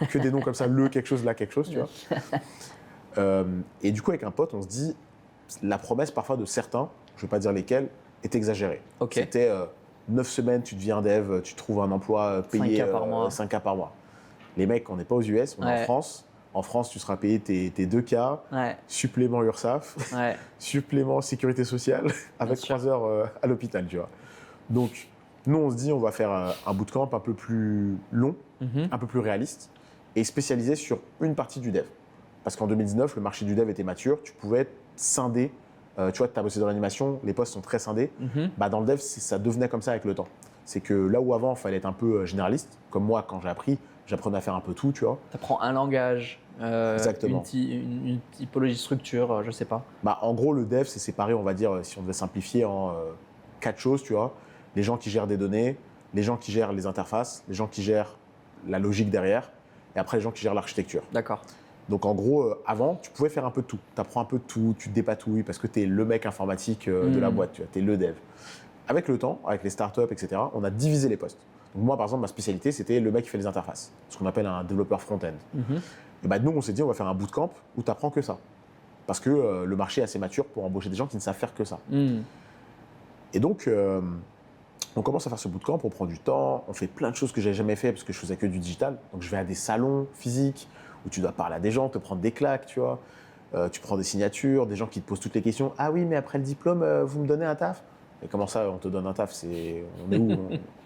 que des noms comme ça, le quelque chose, là quelque chose, tu vois. Et du coup, avec un pote, on se dit, la promesse parfois de certains, je ne vais pas dire lesquels, est exagérée. C'était 9 semaines, tu deviens dev, tu trouves un emploi payé 5K par mois. 5K par mois. Les mecs, on n'est pas aux US, on est en France. En France, tu seras payé tes 2K, supplément URSAF, supplément sécurité sociale, avec 3 heures à l'hôpital, tu vois. Donc, nous, on se dit, on va faire un bootcamp un peu plus long, un peu plus réaliste, et spécialisé sur une partie du dev. Parce qu'en 2019, le marché du dev était mature, tu pouvais scinder. Tu vois, tu as bossé dans l'animation, les postes sont très scindés. Bah, dans le dev, ça devenait comme ça avec le temps. C'est que là où avant, il fallait être un peu généraliste, comme moi, quand j'ai appris, j'apprenais à faire un peu tout, tu vois. Tu apprends un langage, Exactement. une typologie de structure, je sais pas. Bah, en gros, le dev, c'est séparé, on va dire, si on devait simplifier, en 4 choses, tu vois. Les gens qui gèrent des données, les gens qui gèrent les interfaces, les gens qui gèrent la logique derrière, et après les gens qui gèrent l'architecture. D'accord. Donc en gros, avant, tu pouvais faire un peu de tout. Tu apprends un peu de tout, tu te dépatouilles parce que tu es le mec informatique de la boîte, tu es le dev. Avec le temps, avec les startups, etc., on a divisé les postes. Donc moi, par exemple, ma spécialité, c'était le mec qui fait les interfaces, ce qu'on appelle un développeur front-end. Et bah, nous, on s'est dit, on va faire un bootcamp où tu apprends que ça. Parce que le marché est assez mature pour embaucher des gens qui ne savent faire que ça. Et donc, on commence à faire ce bootcamp, on prend du temps, on fait plein de choses que j'ai jamais fait parce que je faisais que du digital. Donc je vais à des salons physiques où tu dois parler à des gens, te prendre des claques, tu vois. Tu prends des signatures, des gens qui te posent toutes les questions. Ah oui, mais après le diplôme, vous me donnez un taf? Et comment ça, on te donne un taf? On est où?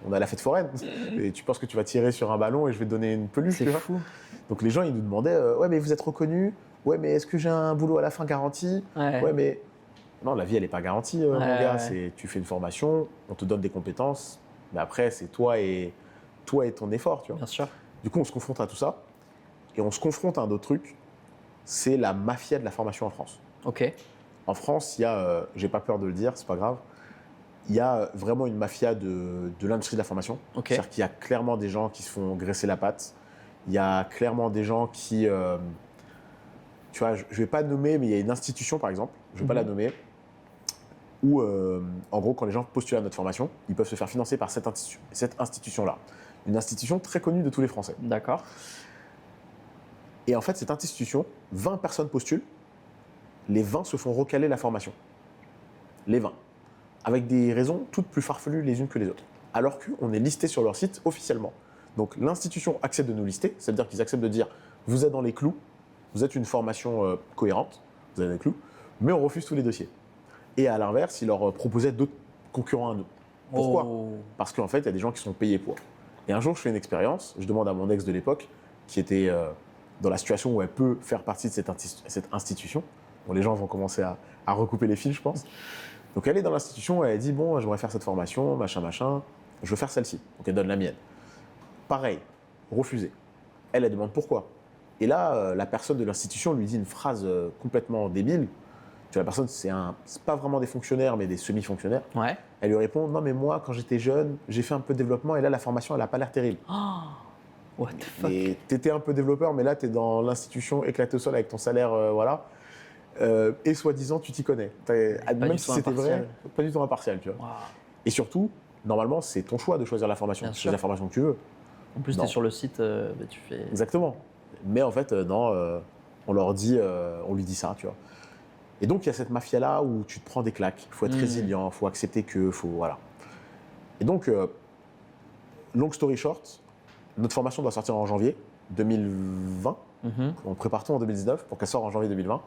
On est à la fête foraine. Et tu penses que tu vas tirer sur un ballon et je vais te donner une peluche? C'est fou. Donc les gens, ils nous demandaient, ouais, mais vous êtes reconnu? Ouais, mais est-ce que j'ai un boulot à la fin garanti? Ouais, mais non, la vie, elle n'est pas garantie, mon gars. Tu fais une formation, on te donne des compétences, mais après, c'est toi et ton effort, tu vois. Bien sûr. Du coup, on se confronte à tout ça, et on se confronte à un autre truc, c'est la mafia de la formation en France. Ok. En France, il y a, j'ai pas peur de le dire, c'est pas grave, il y a vraiment une mafia de l'industrie de la formation. C'est-à-dire qu'il y a clairement des gens qui se font graisser la patte, il y a clairement des gens qui... tu vois, je ne vais pas nommer, mais il y a une institution, par exemple, je ne vais pas la nommer, où, en gros, quand les gens postulent à notre formation, ils peuvent se faire financer par cette institution-là. Une institution très connue de tous les Français. D'accord. Et en fait, cette institution, 20 personnes postulent, les 20 se font recaler la formation. Les 20. Avec des raisons toutes plus farfelues les unes que les autres. Alors qu'on est listé sur leur site officiellement. Donc l'institution accepte de nous lister, c'est-à-dire qu'ils acceptent de dire « vous êtes dans les clous », vous êtes une formation cohérente, vous avez les clous, mais on refuse tous les dossiers. Et à l'inverse, ils leur proposaient d'autres concurrents à nous. Pourquoi? Parce qu'en fait, il y a des gens qui sont payés pour. Et un jour, je fais une expérience, je demande à mon ex de l'époque, qui était dans la situation où elle peut faire partie de cette institution, Bon, les gens vont commencer à recouper les fils, je pense. Donc elle est dans l'institution, elle dit bon, j'aimerais faire cette formation, machin, je veux faire celle-ci. Donc elle donne la mienne. Pareil, refusé. Elle demande pourquoi. Et là, la personne de l'institution lui dit une phrase complètement débile. Tu vois, la personne, c'est pas vraiment des fonctionnaires, mais des semi-fonctionnaires. Ouais. Elle lui répond non, mais moi, quand j'étais jeune, j'ai fait un peu de développement et là, la formation, elle n'a pas l'air terrible. Oh, what the fuck. Et t'étais un peu développeur, mais là, t'es dans l'institution éclaté au sol avec ton salaire, voilà. Et soi-disant, tu t'y connais. Même si c'était vrai, pas du tout impartial, tu vois. Wow. Et surtout, normalement, c'est ton choix de choisir la formation. Bien Tu sûr. choisis la formation que tu veux. En plus, tu es sur le site, tu fais. Exactement. Mais en fait, non, on leur dit, on lui dit ça, tu vois. Et donc, il y a cette mafia-là où tu te prends des claques. Il faut être résilient, il faut accepter que, voilà. Et donc, long story short, notre formation doit sortir en janvier 2020. On prépare tout en 2019 pour qu'elle sorte en janvier 2020.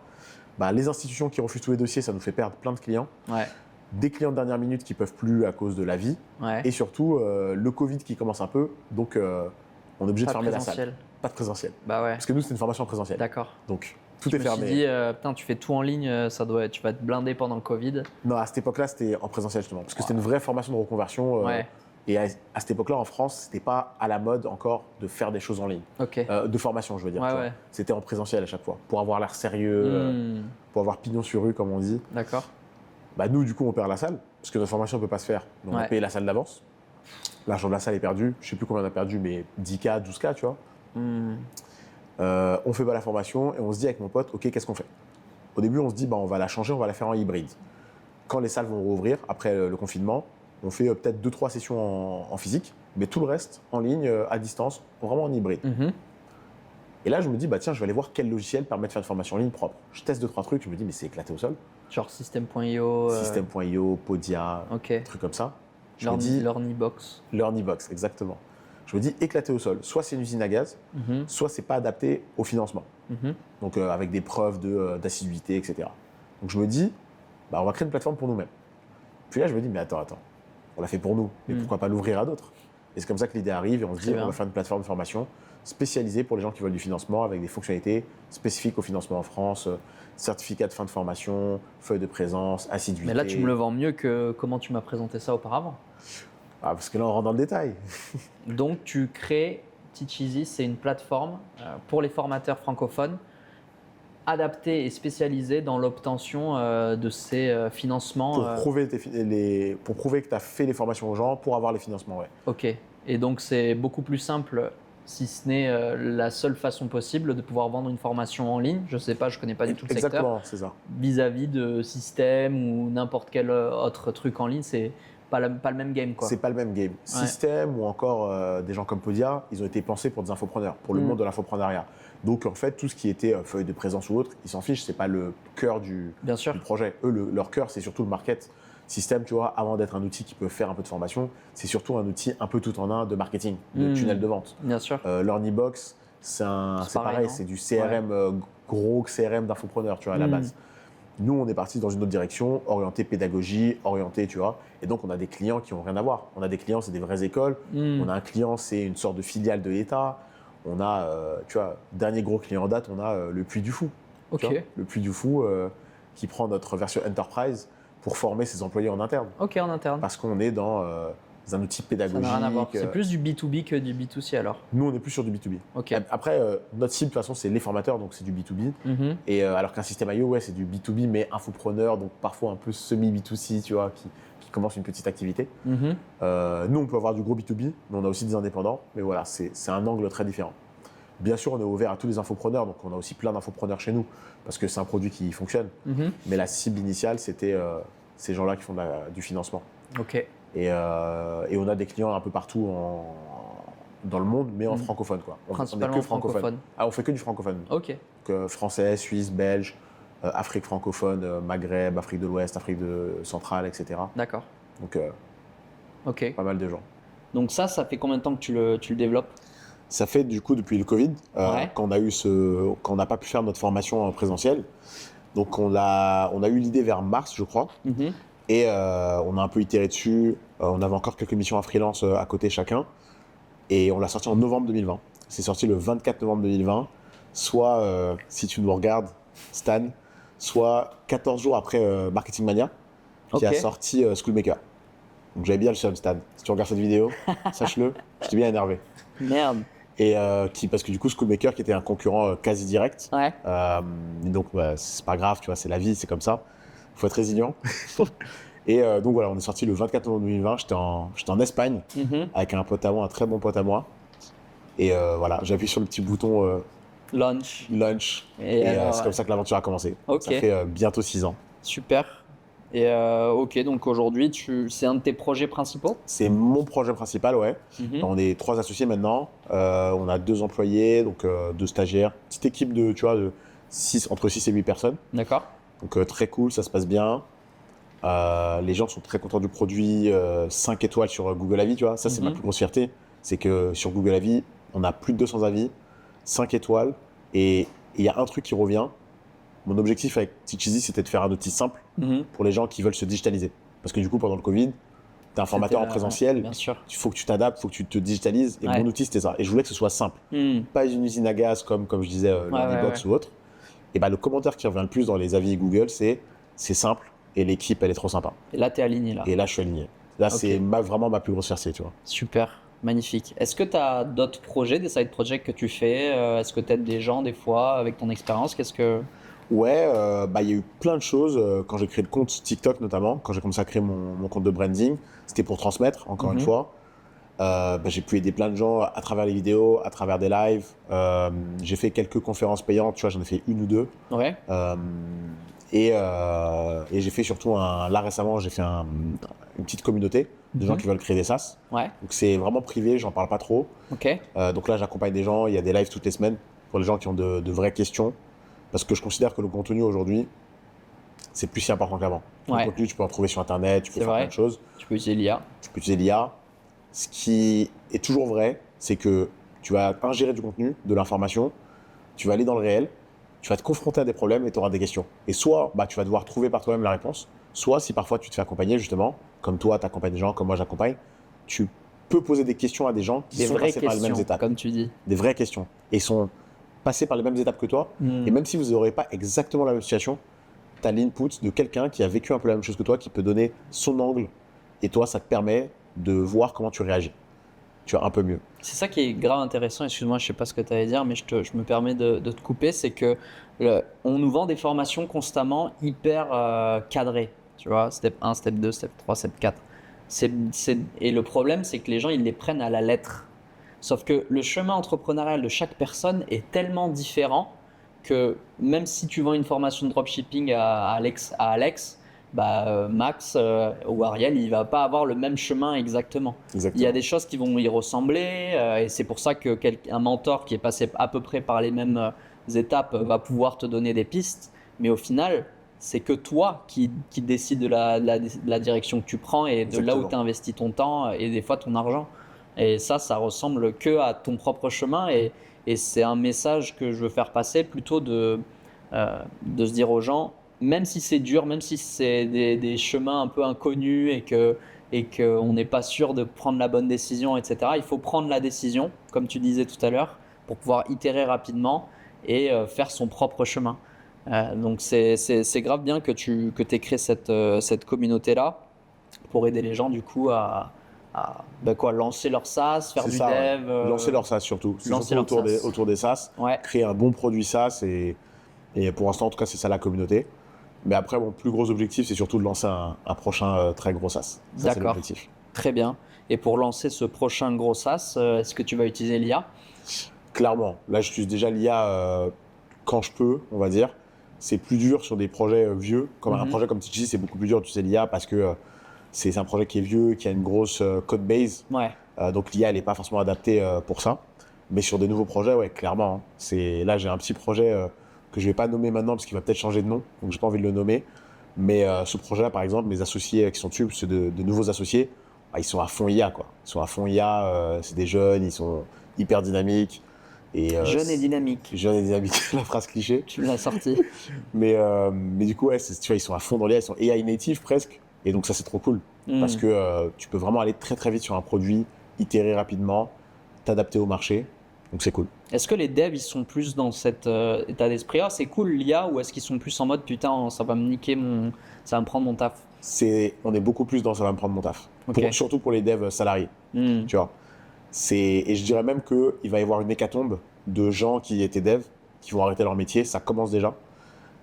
Bah, les institutions qui refusent tous les dossiers, ça nous fait perdre plein de clients. Ouais. Des clients de dernière minute qui ne peuvent plus à cause de la vie. Ouais. Et surtout, le Covid qui commence un peu. Donc, on est obligé de fermer la salle. Pas de présentiel. Bah ouais. Parce que nous, c'est une formation en présentiel. D'accord. Donc, tout est fermé. Je me suis dit, putain, tu fais tout en ligne, tu vas te blinder pendant le Covid. Non, à cette époque-là, c'était en présentiel justement. Parce que c'était une vraie formation de reconversion. Ouais. Et à cette époque-là, en France, c'était pas à la mode encore de faire des choses en ligne. Ok. De formation, je veux dire. Ouais, ouais. C'était en présentiel à chaque fois. Pour avoir l'air sérieux, pour avoir pignon sur rue, comme on dit. D'accord. Bah, nous, du coup, on perd la salle. Parce que notre formation ne peut pas se faire. Donc, on a payé la salle d'avance. L'argent de la salle est perdu. Je sais plus combien on a perdu, mais 10K, 12K, tu vois. On fait pas la formation et on se dit avec mon pote, ok, qu'est-ce qu'on fait? Au début, on se dit, bah, on va la changer, on va la faire en hybride. Quand les salles vont rouvrir, après le confinement, on fait peut-être 2-3 sessions en physique, mais tout le reste en ligne, à distance, vraiment en hybride. Et là, je me dis, bah, tiens, je vais aller voir quel logiciel permet de faire une formation en ligne propre. Je teste 2-3 trucs, je me dis, mais c'est éclaté au sol. Genre System.io. System.io, Podia, okay. trucs comme ça. Learnybox. Learnybox, exactement. Je me dis éclaté au sol. Soit c'est une usine à gaz, soit c'est pas adapté au financement. Donc avec des preuves d'assiduité, etc. Donc je me dis, bah, on va créer une plateforme pour nous-mêmes. Puis là, je me dis, mais attends, on l'a fait pour nous, mais pourquoi pas l'ouvrir à d'autres? Et c'est comme ça que l'idée arrive et on se dit, on va faire une plateforme de formation spécialisée pour les gens qui veulent du financement avec des fonctionnalités spécifiques au financement en France, certificat de fin de formation, feuille de présence, assiduité. Mais là, tu me le vends mieux que comment tu m'as présenté ça auparavant. Ah, parce que là, on rentre dans le détail. Donc, tu crées Teach Easy, c'est une plateforme pour les formateurs francophones adaptée et spécialisée dans l'obtention de ces financements. Pour prouver que tu as fait les formations aux gens, pour avoir les financements, ouais. Ok. Et donc, c'est beaucoup plus simple, si ce n'est la seule façon possible de pouvoir vendre une formation en ligne. Je ne sais pas, je ne connais pas du tout le secteur. Exactement, c'est ça. Vis-à-vis de système ou n'importe quel autre truc en ligne, c'est pas le même game, quoi. C'est pas le même game. Système ou encore des gens comme Podia, ils ont été pensés pour des infopreneurs, pour le monde de l'infopreneuriat. Donc en fait, tout ce qui était feuille de présence ou autre, ils s'en fichent, c'est pas le cœur du projet. Eux, leur cœur, c'est surtout le market. Système, tu vois, avant d'être un outil qui peut faire un peu de formation, c'est surtout un outil un peu tout en un de marketing, de tunnel de vente. Bien sûr. Learnybox, c'est pareil, c'est du CRM, gros CRM d'infopreneur, tu vois, à la base. Nous, on est parti dans une autre direction, orienté pédagogie, orienté, tu vois. Et donc, on a des clients qui n'ont rien à voir. On a des clients, c'est des vraies écoles. On a un client, c'est une sorte de filiale de l'État. On a, tu vois, dernier gros client en date, on a le Puy du Fou. Ok. Le Puy du Fou qui prend notre version Enterprise pour former ses employés en interne. Ok, en interne. Parce qu'on est dans un outil pédagogique. Ça n'a rien à voir. C'est plus du B2B que du B2C alors. Nous, on est plus sur du B2B. Ok. Après, notre cible, de toute façon, c'est les formateurs, donc c'est du B2B. Et alors qu'un système IO, ouais, c'est du B2B, mais infopreneur, donc parfois un peu semi-B2C, tu vois, qui commence une petite activité. Nous, on peut avoir du gros B2B, mais on a aussi des indépendants. Mais voilà, c'est un angle très différent. Bien sûr, on est ouvert à tous les infopreneurs, donc on a aussi plein d'infopreneurs chez nous, parce que c'est un produit qui fonctionne. Mais la cible initiale, c'était ces gens-là qui font du financement. Ok. Et on a des clients un peu partout dans le monde, mais en francophone, quoi. Principalement on est que francophone. Ah, on fait que du francophone. Ok. Donc, français, suisse, belge, Afrique francophone, Maghreb, Afrique de l'Ouest, Afrique centrale, etc. D'accord. Donc, ok. Pas mal de gens. Donc ça fait combien de temps que tu le développes? Ça fait du coup depuis le Covid, quand on n'a pas pu faire notre formation en présentiel. Donc on a eu l'idée vers mars, je crois. Et on a un peu itéré dessus. On avait encore quelques missions à freelance à côté chacun. Et on l'a sorti en novembre 2020. C'est sorti le 24 novembre 2020. Soit, si tu nous regardes, Stan, soit 14 jours après Marketing Mania, qui a sorti Schoolmaker. Donc j'avais bien le seum, Stan. Si tu regardes cette vidéo, sache-le, j'étais bien énervé. Merde. Et parce que du coup, Schoolmaker, qui était un concurrent quasi direct, Ouais. donc c'est pas grave, tu vois, c'est la vie, c'est comme ça. Il faut être résilient. Et donc voilà, on est sorti le 24 novembre 2020. J'étais en Espagne avec un pote à moi, un très bon pote à moi. Et voilà, j'ai appuyé sur le petit bouton Launch. Et c'est comme ça que l'aventure a commencé. Ça fait bientôt 6 ans. Super. Et ok, donc aujourd'hui, c'est un de tes projets principaux? C'est mon projet principal, ouais. On est 3 associés maintenant. On a 2 employés, donc 2 stagiaires. Petite équipe de, tu vois, entre 6 et 8 personnes. D'accord. Donc très cool, ça se passe bien. Les gens sont très contents du produit. 5 étoiles sur Google Avis, tu vois. Ça, c'est ma plus grosse fierté. C'est que sur Google Avis, on a plus de 200 avis, 5 étoiles. Et il y a un truc qui revient. Mon objectif avec Teacheasy, c'était de faire un outil simple pour les gens qui veulent se digitaliser. Parce que du coup, pendant le Covid, tu es un formateur en présentiel, il faut que tu t'adaptes, il faut que tu te digitalises. Et mon outil, c'était ça. Et je voulais que ce soit simple. Pas une usine à gaz comme je disais, Learnybox ou autre. Et le commentaire qui revient le plus dans les avis Google, c'est simple et l'équipe, elle est trop sympa. Et là, tu es aligné là. Et là, je suis aligné. Là, c'est vraiment ma plus grosse fierté, tu vois. Super. Magnifique. Est-ce que tu as d'autres projets, des side projects que tu fais? Est-ce que tu aides des gens des fois avec ton expérience? Ouais, il y a eu plein de choses. Quand j'ai créé le compte TikTok notamment, quand j'ai commencé à créer mon compte de branding, c'était pour transmettre, encore une fois. J'ai pu aider plein de gens à travers les vidéos, à travers des lives. J'ai fait quelques conférences payantes, tu vois, j'en ai fait 1 ou 2. Ouais. Et j'ai fait surtout, là récemment, j'ai fait une petite communauté de gens qui veulent créer des SaaS. Ouais. Donc c'est vraiment privé, j'en parle pas trop. Ok. Donc là, j'accompagne des gens, il y a des lives toutes les semaines pour les gens qui ont de vraies questions. Parce que je considère que le contenu aujourd'hui, c'est plus si important qu'avant. Le contenu, tu peux en trouver sur Internet, tu peux faire plein de choses. Tu peux utiliser l'IA. Ce qui est toujours vrai, c'est que tu vas ingérer du contenu, de l'information, tu vas aller dans le réel, tu vas te confronter à des problèmes et tu auras des questions. Et soit tu vas devoir trouver par toi-même la réponse, soit si parfois tu te fais accompagner justement, comme toi tu accompagnes des gens, comme moi j'accompagne, tu peux poser des questions à des gens qui sont passés par les mêmes étapes. Comme tu dis. Des vraies questions. Et ils sont passés par les mêmes étapes que toi. Et même si vous n'aurez pas exactement la même situation, tu as l'input de quelqu'un qui a vécu un peu la même chose que toi, qui peut donner son angle. Et toi, ça te permet de voir comment tu réagis. Tu vois, un peu mieux. C'est ça qui est grave intéressant. Excuse-moi, je sais pas ce que tu allais dire, mais je me permets de te couper. C'est que on nous vend des formations constamment hyper cadrées. Tu vois, step 1, step 2, step 3, step 4. Et le problème, c'est que les gens, ils les prennent à la lettre. Sauf que le chemin entrepreneurial de chaque personne est tellement différent que même si tu vends une formation de dropshipping à Alex, Max ou Ariel, il va pas avoir le même chemin exactement. Il y a des choses qui vont y ressembler et c'est pour ça qu'un mentor qui est passé à peu près par les mêmes étapes va pouvoir te donner des pistes. Mais au final, c'est que toi qui décides de la direction que tu prends et de là où tu investis ton temps et des fois ton argent. Et ça ressemble que à ton propre chemin et c'est un message que je veux faire passer plutôt de se dire aux gens, même si c'est dur, même si c'est des chemins un peu inconnus et qu'on n'est pas sûr de prendre la bonne décision, etc. Il faut prendre la décision, comme tu disais tout à l'heure, pour pouvoir itérer rapidement et faire son propre chemin. Donc c'est grave bien que tu aies créé cette communauté-là pour aider les gens du coup à lancer leur SaaS, faire du dev. Lancer leur SaaS surtout. Autour des SaaS, créer un bon produit SaaS et pour l'instant en tout cas c'est ça la communauté. Mais après mon plus gros objectif c'est surtout de lancer un prochain très gros SaaS. Ça, c'est l'objectif. Très bien. Et pour lancer ce prochain gros SaaS, est-ce que tu vas utiliser l'IA? Clairement. Là j'utilise déjà l'IA quand je peux, on va dire. C'est plus dur sur des projets vieux. Comme un projet comme Teacheasy, c'est beaucoup plus dur d'utiliser l'IA parce que c'est un projet qui est vieux, qui a une grosse code base. Donc l'IA, elle n'est pas forcément adaptée pour ça. Mais sur des nouveaux projets, ouais, clairement. Là, j'ai un petit projet que je ne vais pas nommer maintenant parce qu'il va peut-être changer de nom. Donc, je n'ai pas envie de le nommer. Mais ce projet-là, par exemple, mes associés qui sont dessus, c'est de nouveaux associés, ils sont à fond IA, quoi. Ils sont à fond IA, c'est des jeunes, ils sont hyper dynamiques. Jeune et dynamique. Jeune et dynamique, la phrase cliché. Tu l'as sorti. mais du coup, ouais, tu vois, ils sont à fond dans l'IA, ils sont AI native presque. Et donc ça, c'est trop cool. Parce que tu peux vraiment aller très très vite sur un produit, itérer rapidement, t'adapter au marché. Donc c'est cool. Est-ce que les devs, ils sont plus dans cet état d'esprit, ah, c'est cool l'IA, ou est-ce qu'ils sont plus en mode, putain, ça va me niquer ça va me prendre mon taf? On est beaucoup plus dans ça va me prendre mon taf. Ok. Surtout pour les devs salariés, tu vois. Et je dirais même qu'il va y avoir une hécatombe de gens qui étaient devs, qui vont arrêter leur métier, ça commence déjà.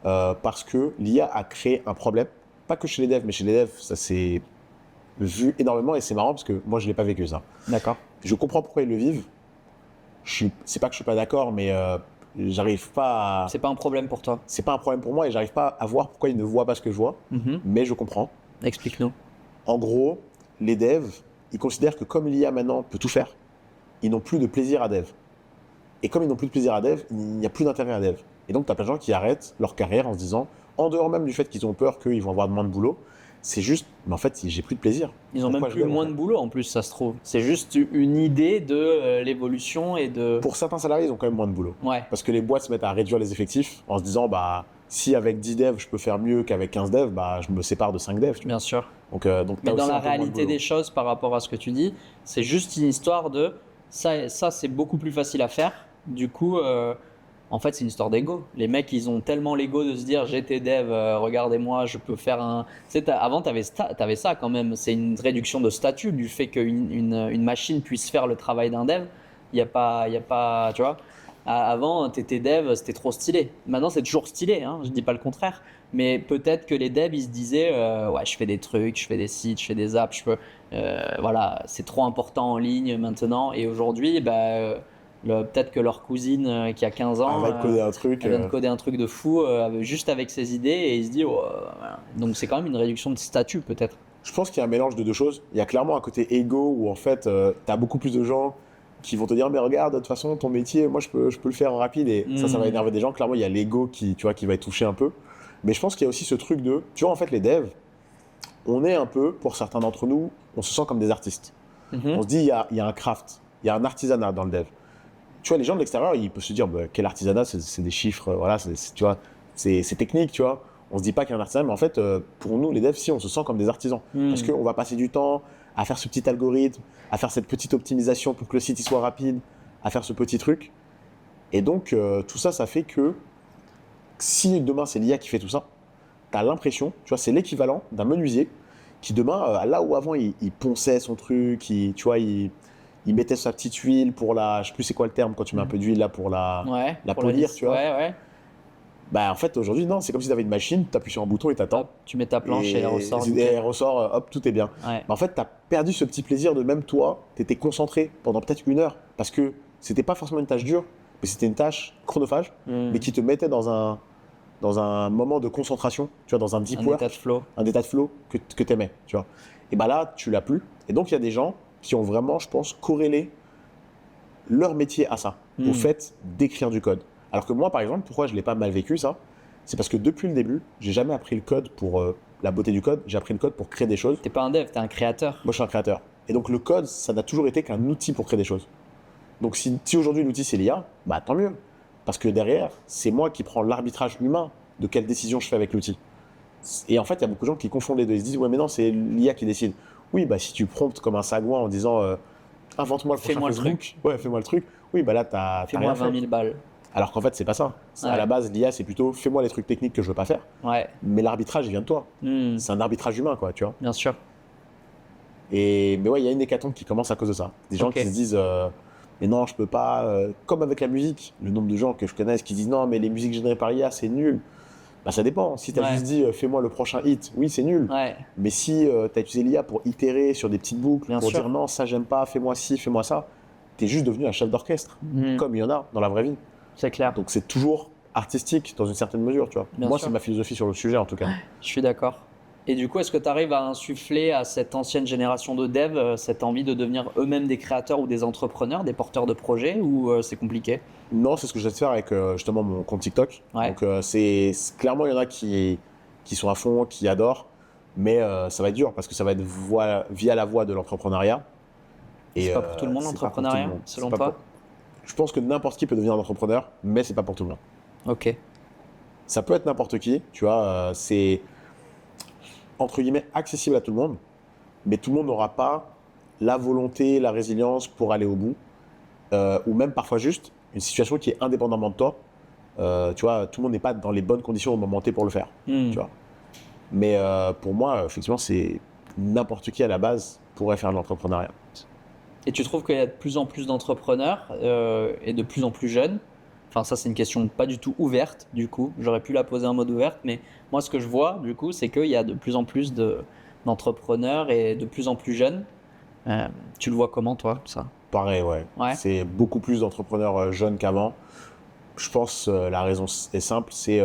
Parce que l'IA a créé un problème, pas que chez les devs, mais chez les devs, ça s'est vu énormément et c'est marrant parce que moi je ne l'ai pas vécu ça. D'accord. Je comprends pourquoi ils le vivent. C'est pas que je suis pas d'accord, mais j'arrive pas à... C'est pas un problème pour toi? C'est pas un problème pour moi et j'arrive pas à voir pourquoi ils ne voient pas ce que je vois, mais je comprends. Explique-nous. En gros, les devs, ils considèrent que comme l'IA maintenant peut tout faire, ils n'ont plus de plaisir à dev. Et comme ils n'ont plus de plaisir à dev, il n'y a plus d'intérêt à dev. Et donc, tu as plein de gens qui arrêtent leur carrière en se disant, en dehors même du fait qu'ils ont peur qu'ils vont avoir moins de boulot, c'est juste, mais en fait, j'ai plus de plaisir. Ils ont même plus moins de boulot en plus, ça se trouve. C'est juste une idée de l'évolution et de... Pour certains salariés, ils ont quand même moins de boulot. Ouais. Parce que les boîtes se mettent à réduire les effectifs en se disant, bah, si avec 10 devs, je peux faire mieux qu'avec 15 devs, bah, je me sépare de 5 devs. Bien sûr. Donc, mais dans la réalité des choses, par rapport à ce que tu dis, c'est juste une histoire de ça c'est beaucoup plus facile à faire. Du coup, en fait, c'est une histoire d'ego. Les mecs, ils ont tellement l'ego de se dire j'étais dev, regardez-moi, je peux faire un. Tu sais, avant, tu avais ça quand même. C'est une réduction de statut du fait qu'une machine puisse faire le travail d'un dev. Il n'y a pas. Tu vois, avant, tu étais dev, c'était trop stylé. Maintenant, c'est toujours stylé, hein, je ne dis pas le contraire. Mais peut-être que les devs, ils se disaient ouais, je fais des trucs, je fais des sites, je fais des apps, voilà, c'est trop important en ligne maintenant. Et aujourd'hui, peut-être que leur cousine qui a 15 ans, elle va coder un truc, elle vient de coder un truc de fou juste avec ses idées et il se dit voilà. Donc c'est quand même une réduction de statut peut-être. Je pense qu'il y a un mélange de deux choses. Il y a clairement un côté ego où en fait, tu as beaucoup plus de gens qui vont te dire mais regarde, de toute façon, ton métier, moi je peux le faire en rapide et ça va énerver des gens. Clairement, il y a l'ego qui va être touché un peu. Mais je pense qu'il y a aussi ce truc de, tu vois, en fait, les devs, on est un peu, pour certains d'entre nous, on se sent comme des artistes. On se dit, il y a un craft, il y a un artisanat dans le dev. Tu vois, les gens de l'extérieur, ils peuvent se dire, bah, quel artisanat, c'est des chiffres, voilà, tu vois, c'est technique, tu vois. On se dit pas qu'il y a un artisanat, mais en fait, pour nous, les devs, si, on se sent comme des artisans. Parce qu'on va passer du temps à faire ce petit algorithme, à faire cette petite optimisation pour que le site il soit rapide, à faire ce petit truc. Et donc, tout ça, ça fait que si demain c'est l'IA qui fait tout ça, tu as l'impression, tu vois, c'est l'équivalent d'un menuisier qui demain, là où avant il ponçait son truc, tu vois, il mettait sa petite huile pour la, je sais plus c'est quoi le terme quand tu mets un peu d'huile là pour la polir, tu vois. Ouais. Bah en fait aujourd'hui non, c'est comme si tu avais une machine, tu appuies sur un bouton et t'attends. Tu mets ta planche et elle ressort. Et elle ressort, hop, tout est bien. Ouais. Bah, en fait, tu as perdu ce petit plaisir de même toi, tu étais concentré pendant peut-être 1 heure parce que c'était pas forcément une tâche dure, mais c'était une tâche chronophage, mais qui te mettait dans un moment de concentration, tu vois, dans un deep work, un état de flow que tu aimais, tu vois. Et bah là, tu l'as plus. Et donc, il y a des gens qui ont vraiment, je pense, corrélé leur métier à ça, au fait d'écrire du code. Alors que moi, par exemple, pourquoi je ne l'ai pas mal vécu, ça, c'est parce que depuis le début, j'ai jamais appris le code pour la beauté du code, j'ai appris le code pour créer des choses. T'es pas un dev, t'es un créateur. Moi, je suis un créateur. Et donc, le code, ça n'a toujours été qu'un outil pour créer des choses. Donc, si aujourd'hui, l'outil, c'est l'IA, bah tant mieux. Parce que derrière, c'est moi qui prends l'arbitrage humain de quelle décision je fais avec l'outil. Et en fait, il y a beaucoup de gens qui confondent les deux. Ils se disent, ouais, mais non, c'est l'IA qui décide. Oui, bah si tu promptes comme un sagouin en disant, invente-moi le prochain Fais-moi Facebook. le truc. Ouais, fais-moi le truc. Oui, bah là, t'as Fais-moi rien 20 000 fait. balles. Alors qu'en fait, c'est pas ça. Ouais. À la base, l'IA, c'est plutôt, fais-moi les trucs techniques que je veux pas faire. Ouais. Mais l'arbitrage, il vient de toi. C'est un arbitrage humain, quoi, tu vois. Bien sûr. Mais ouais, il y a une hécatombe qui commence à cause de ça. Des gens qui se disent, mais non, je peux pas. Comme avec la musique, le nombre de gens que je connais qui disent, non, mais les musiques générées par IA, c'est nul. Bah, ça dépend. Si tu as juste dit, fais-moi le prochain hit, oui, c'est nul. Ouais. Mais si tu as utilisé l'IA pour itérer sur des petites boucles, Bien pour sûr. dire, non, ça, j'aime pas, fais-moi ci, fais-moi ça, tu es juste devenu un chef d'orchestre, comme il y en a dans la vraie vie. C'est clair. Donc, c'est toujours artistique dans une certaine mesure, tu vois. Bien Moi, sûr. c'est ma philosophie sur le sujet, en tout cas. Je suis d'accord. Et du coup, est-ce que tu arrives à insuffler à cette ancienne génération de devs cette envie de devenir eux-mêmes des créateurs ou des entrepreneurs, des porteurs de projets, ou c'est compliqué? Non, c'est ce que j'essaie de faire avec justement mon compte TikTok. Ouais. Donc, clairement, il y en a qui sont à fond, qui adorent, mais ça va être dur parce que ça va être via la voie de l'entrepreneuriat. C'est pas pour tout le monde l'entrepreneuriat, selon toi? Je pense que n'importe qui peut devenir un entrepreneur, mais c'est pas pour tout le monde. Ok. Ça peut être n'importe qui, tu vois, c'est entre guillemets accessible à tout le monde, mais tout le monde n'aura pas la volonté, la résilience pour aller au bout. ou même parfois juste une situation qui est indépendamment de toi. Tu vois, tout le monde n'est pas dans les bonnes conditions au moment T pour le faire. Tu vois. Mais pour moi, effectivement, c'est n'importe qui à la base pourrait faire de l'entrepreneuriat. Et tu trouves qu'il y a de plus en plus d'entrepreneurs et de plus en plus jeunes? Enfin, ça, c'est une question pas du tout ouverte, du coup. J'aurais pu la poser en mode ouverte, mais moi, ce que je vois, du coup, c'est qu'il y a de plus en plus d'entrepreneurs et de plus en plus jeunes. Tu le vois comment, toi, ça? Pareil, ouais. Ouais. C'est beaucoup plus d'entrepreneurs jeunes qu'avant. Je pense la raison est simple, c'est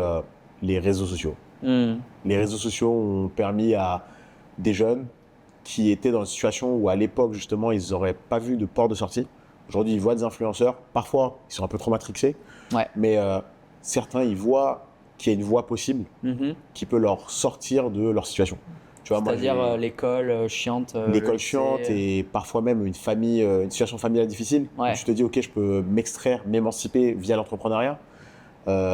les réseaux sociaux. Les réseaux sociaux ont permis à des jeunes qui étaient dans une situation où à l'époque justement ils n'auraient pas vu de porte de sortie. Aujourd'hui ils voient des influenceurs, parfois ils sont un peu trop matrixés, Ouais. mais certains ils voient qu'il y a une voie possible qui peut leur sortir de leur situation. Tu vois, C'est-à-dire l'école chiante. l'école le chiante lycée, et parfois même une famille, une situation familiale difficile. Ouais. Où tu te dis ok je peux m'extraire, m'émanciper via l'entrepreneuriat.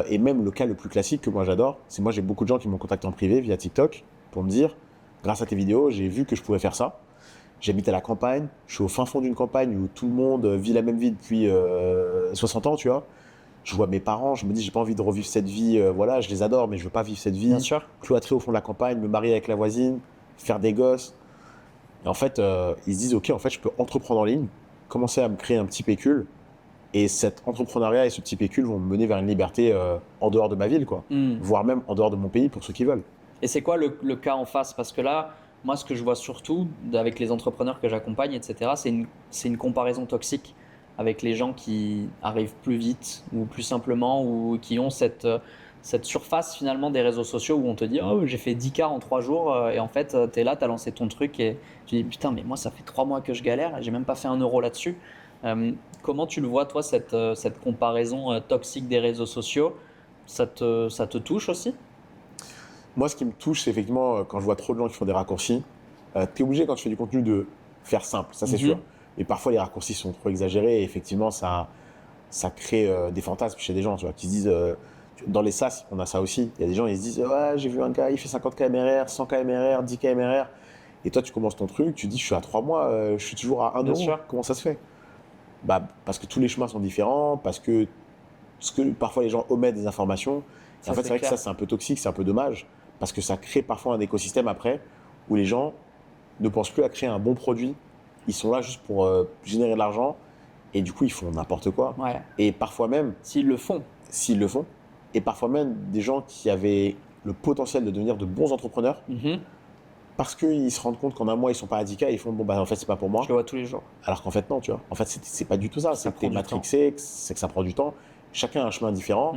Et même le cas le plus classique que moi j'adore, c'est moi j'ai beaucoup de gens qui m'ont contacté en privé via TikTok pour me dire, grâce à tes vidéos, j'ai vu que je pouvais faire ça. J'habite à la campagne, je suis au fin fond d'une campagne où tout le monde vit la même vie depuis 60 ans, tu vois. Je vois mes parents, je me dis j'ai pas envie de revivre cette vie, voilà, je les adore, mais je veux pas vivre cette vie. Bien sûr. Cloîtré au fond de la campagne, me marier avec la voisine, faire des gosses. Et en fait, ils se disent ok, en fait, je peux entreprendre en ligne, commencer à me créer un petit pécule. Et cet entrepreneuriat et ce petit pécule vont me mener vers une liberté en dehors de ma ville, quoi. Voire même en dehors de mon pays pour ceux qui veulent. Et c'est quoi le cas en face? Parce que là, moi, ce que je vois surtout avec les entrepreneurs que j'accompagne, etc., c'est une comparaison toxique avec les gens qui arrivent plus vite ou plus simplement ou qui ont cette surface finalement des réseaux sociaux où on te dit oh, j'ai fait 10K en 3 jours et en fait, tu es là, tu as lancé ton truc et tu dis putain, mais moi, ça fait 3 mois que je galère et j'ai même pas fait 1 euro là-dessus. Comment tu le vois, toi, cette comparaison toxique des réseaux sociaux? Ça te touche aussi? Moi, ce qui me touche, c'est effectivement quand je vois trop de gens qui font des raccourcis. Tu es obligé, quand tu fais du contenu, de faire simple, ça c'est sûr. Mais parfois, les raccourcis sont trop exagérés et effectivement, ça crée des fantasmes chez des gens, tu vois, qui se disent. Dans les SaaS, on a ça aussi. Il y a des gens, ils se disent ouais, j'ai vu un gars, il fait 50 kmr, 100 kmr, 10 kmr. Et toi, tu commences ton truc, tu dis je suis à 3 mois, je suis toujours à 1 Bien euro. sûr. Comment ça se fait? Bah, parce que tous les chemins sont différents, parce que parfois les gens omettent des informations. Et en fait, c'est vrai que ça, c'est un peu toxique, c'est un peu dommage, parce que ça crée parfois un écosystème après où les gens ne pensent plus à créer un bon produit. Ils sont là juste pour générer de l'argent et du coup, ils font n'importe quoi. Ouais. Et parfois même, S'ils le font. et parfois même des gens qui avaient le potentiel de devenir de bons entrepreneurs parce qu'ils se rendent compte qu'en un mois, ils sont pas à 10K et ils font bon, bah en fait, c'est pas pour moi. Je le vois tous les jours. Alors qu'en fait, non, tu vois. En fait, c'est pas du tout ça. C'est que prend t'es du matrixé, c'est que ça prend du temps. Chacun a un chemin différent.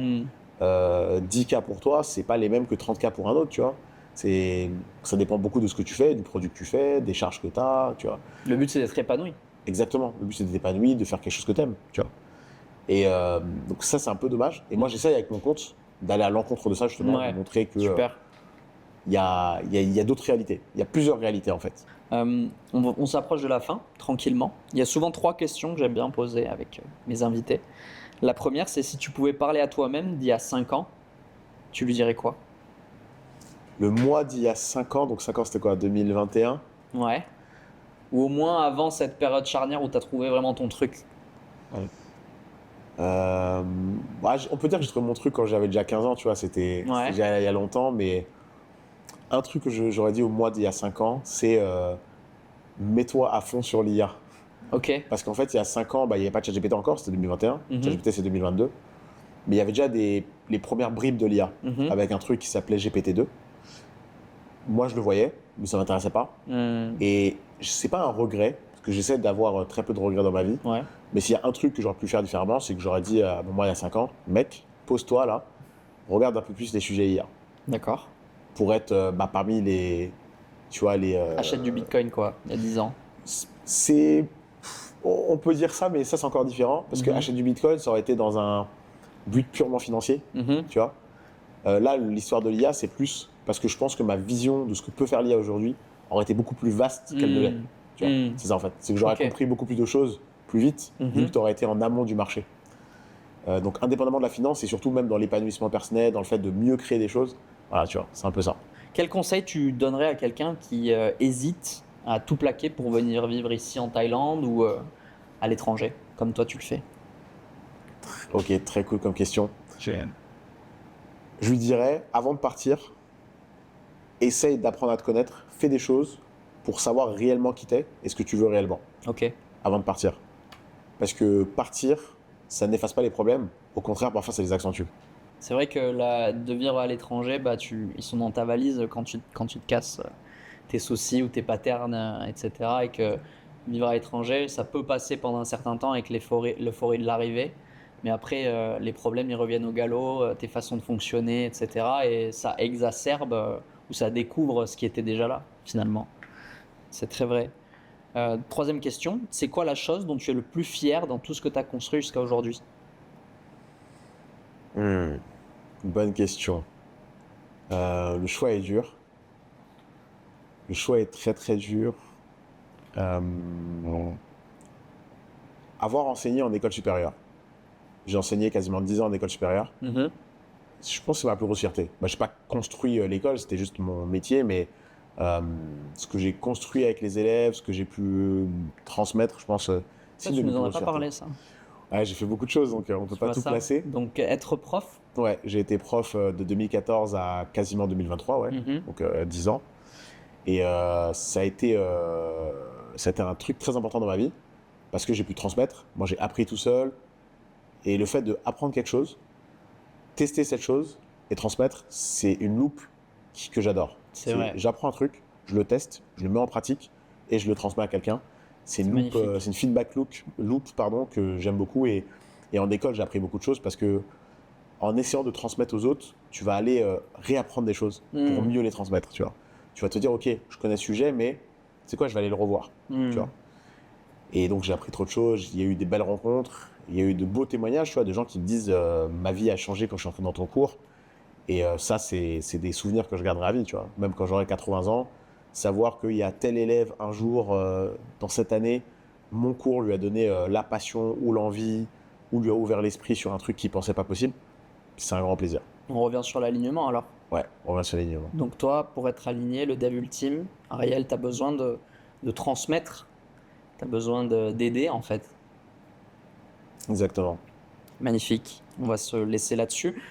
10K pour toi, c'est pas les mêmes que 30K pour un autre, tu vois. Ça dépend beaucoup de ce que tu fais, du produit que tu fais, des charges que tu as, tu vois. Le but, c'est d'être épanoui. Exactement. Le but, c'est d'être épanoui, de faire quelque chose que tu aimes, tu vois. Et donc ça, c'est un peu dommage. Et moi, j'essaye avec mon compte d'aller à l'encontre de ça, justement, de montrer que Super. il y a d'autres réalités. Il y a plusieurs réalités, en fait. On s'approche de la fin, tranquillement. Il y a souvent 3 questions que j'aime bien poser avec mes invités. La première, c'est si tu pouvais parler à toi-même d'il y a 5 ans, tu lui dirais quoi? Le mois d'il y a 5 ans, donc 5 ans, c'était quoi, 2021? Ouais. Ou au moins avant cette période charnière où tu as trouvé vraiment ton truc. Ouais. On peut dire que j'ai trouvé mon truc quand j'avais déjà 15 ans, tu vois, c'était déjà il y a longtemps, mais un truc que j'aurais dit au mois d'il y a 5 ans, c'est mets-toi à fond sur l'IA. Ok. Parce qu'en fait, il y a 5 ans, il n'y avait pas de ChatGPT encore, c'était 2021. ChatGPT, c'est 2022. Mais il y avait déjà les premières bribes de l'IA, avec un truc qui s'appelait GPT-2. Moi, je le voyais, mais ça ne m'intéressait pas. Et c'est pas un regret, parce que j'essaie d'avoir très peu de regrets dans ma vie. Ouais. Mais s'il y a un truc que j'aurais pu faire différemment, c'est que j'aurais dit à moi, il y a 5 ans, mec, pose-toi là, regarde un peu plus les sujets IA. D'accord. Pour être parmi les. Tu vois, les. Achète du bitcoin, quoi, il y a 10 ans. C'est. On peut dire ça, mais ça, c'est encore différent. Parce que acheter du bitcoin, ça aurait été dans un but purement financier. Tu vois. Là, l'histoire de l'IA, c'est plus parce que je pense que ma vision de ce que peut faire l'IA aujourd'hui aurait été beaucoup plus vaste qu'elle ne l'est. Tu vois. C'est ça, en fait. C'est que j'aurais compris beaucoup plus de choses plus vite, vu que tu aurais été en amont du marché. Donc, indépendamment de la finance, et surtout même dans l'épanouissement personnel, dans le fait de mieux créer des choses, voilà, tu vois, c'est un peu ça. Quel conseil tu donnerais à quelqu'un qui hésite à tout plaquer pour venir vivre ici en Thaïlande ou à l'étranger? comme toi tu le fais? Ok, très cool comme question. Génial. Je lui dirais, avant de partir, essaye d'apprendre à te connaître, fais des choses pour savoir réellement qui t'es et ce que tu veux réellement Ok. avant de partir. Parce que partir, ça n'efface pas les problèmes. Au contraire, parfois, ça les accentue. C'est vrai que de vivre à l'étranger, ils sont dans ta valise quand tu te casses tes soucis ou tes patterns, etc. Et que vivre à l'étranger, ça peut passer pendant un certain temps avec l'euphorie de l'arrivée. Mais après, les problèmes, ils reviennent au galop, tes façons de fonctionner, etc. Et ça exacerbe ou ça découvre ce qui était déjà là, finalement. C'est très vrai. Troisième question, c'est quoi la chose dont tu es le plus fier dans tout ce que tu as construit jusqu'à aujourd'hui? Bonne question. Le choix est dur. Le choix est très très dur. Avoir enseigné en école supérieure. J'ai enseigné quasiment 10 ans en école supérieure. Mhm. Je pense que c'est ma plus grosse fierté. Je n'ai pas construit l'école, c'était juste mon métier, mais ce que j'ai construit avec les élèves, ce que j'ai pu transmettre, je pense, Ça, c'est tu une de mes nous en plus as grosses pas parlé, fiertés. ça. Ouais, j'ai fait beaucoup de choses, donc on ne peut Tu pas vois tout ça? placer. Donc, être prof. Ouais, j'ai été prof de 2014 à quasiment 2023, ouais, Mhm. donc 10 ans. Et ça a été un truc très important dans ma vie, parce que j'ai pu transmettre. Moi, j'ai appris tout seul. Et le fait d'apprendre quelque chose, tester cette chose et transmettre, c'est une loupe que j'adore. C'est vrai. J'apprends un truc, je le teste, je le mets en pratique et je le transmets à quelqu'un. C'est une loupe, magnifique. c'est une feedback loop pardon, que j'aime beaucoup. Et en école, j'ai appris beaucoup de choses parce que en essayant de transmettre aux autres, tu vas aller réapprendre des choses pour mieux les transmettre. Tu vois. Tu vas te dire, ok, je connais ce sujet, mais c'est quoi, je vais aller le revoir. Tu vois. Et donc j'ai appris trop de choses, il y a eu des belles rencontres, il y a eu de beaux témoignages, tu vois, de gens qui me disent ma vie a changé quand je suis entré dans ton cours. Et ça, c'est des souvenirs que je garderai à vie, tu vois. Même quand j'aurai 80 ans, savoir qu'il y a tel élève un jour dans cette année, mon cours lui a donné la passion ou l'envie ou lui a ouvert l'esprit sur un truc qu'il pensait pas possible, c'est un grand plaisir. On revient sur l'alignement alors. Ouais, on revient sur l'alignement. Donc toi, pour être aligné, le dev ultime, Ariel, tu as besoin de transmettre, tu as besoin d'aider en fait. Exactement. Magnifique, on va se laisser là-dessus.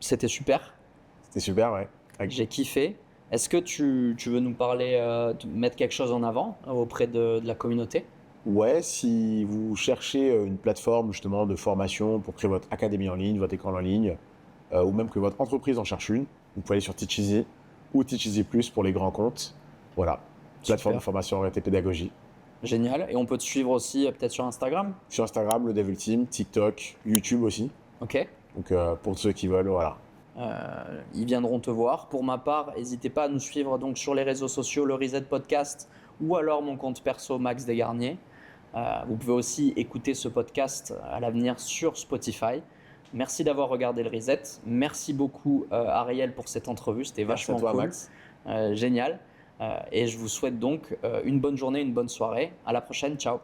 C'était super, C'était super, ouais. j'ai kiffé. Est-ce que tu veux nous parler, mettre quelque chose en avant auprès de la communauté? Ouais, si vous cherchez une plateforme justement de formation pour créer votre académie en ligne, votre école en ligne, ou même que votre entreprise en cherche une, vous pouvez aller sur Teacheasy ou Teacheasy Plus pour les grands comptes. Voilà, plateforme de formation orientée pédagogie. Génial, et on peut te suivre aussi peut-être sur Instagram? Sur Instagram, le Dev Ultime, TikTok, YouTube aussi. Ok. Donc pour ceux qui veulent, voilà. Ils viendront te voir. Pour ma part, n'hésitez pas à nous suivre donc sur les réseaux sociaux, le Reset Podcast ou alors mon compte perso Max Desgarniers. Vous pouvez aussi écouter ce podcast à l'avenir sur Spotify. Merci d'avoir regardé le Reset. Merci beaucoup Ariel pour cette entrevue, c'était vachement Merci à toi, cool. Max. Génial. Et je vous souhaite donc une bonne journée, une bonne soirée. À la prochaine, ciao.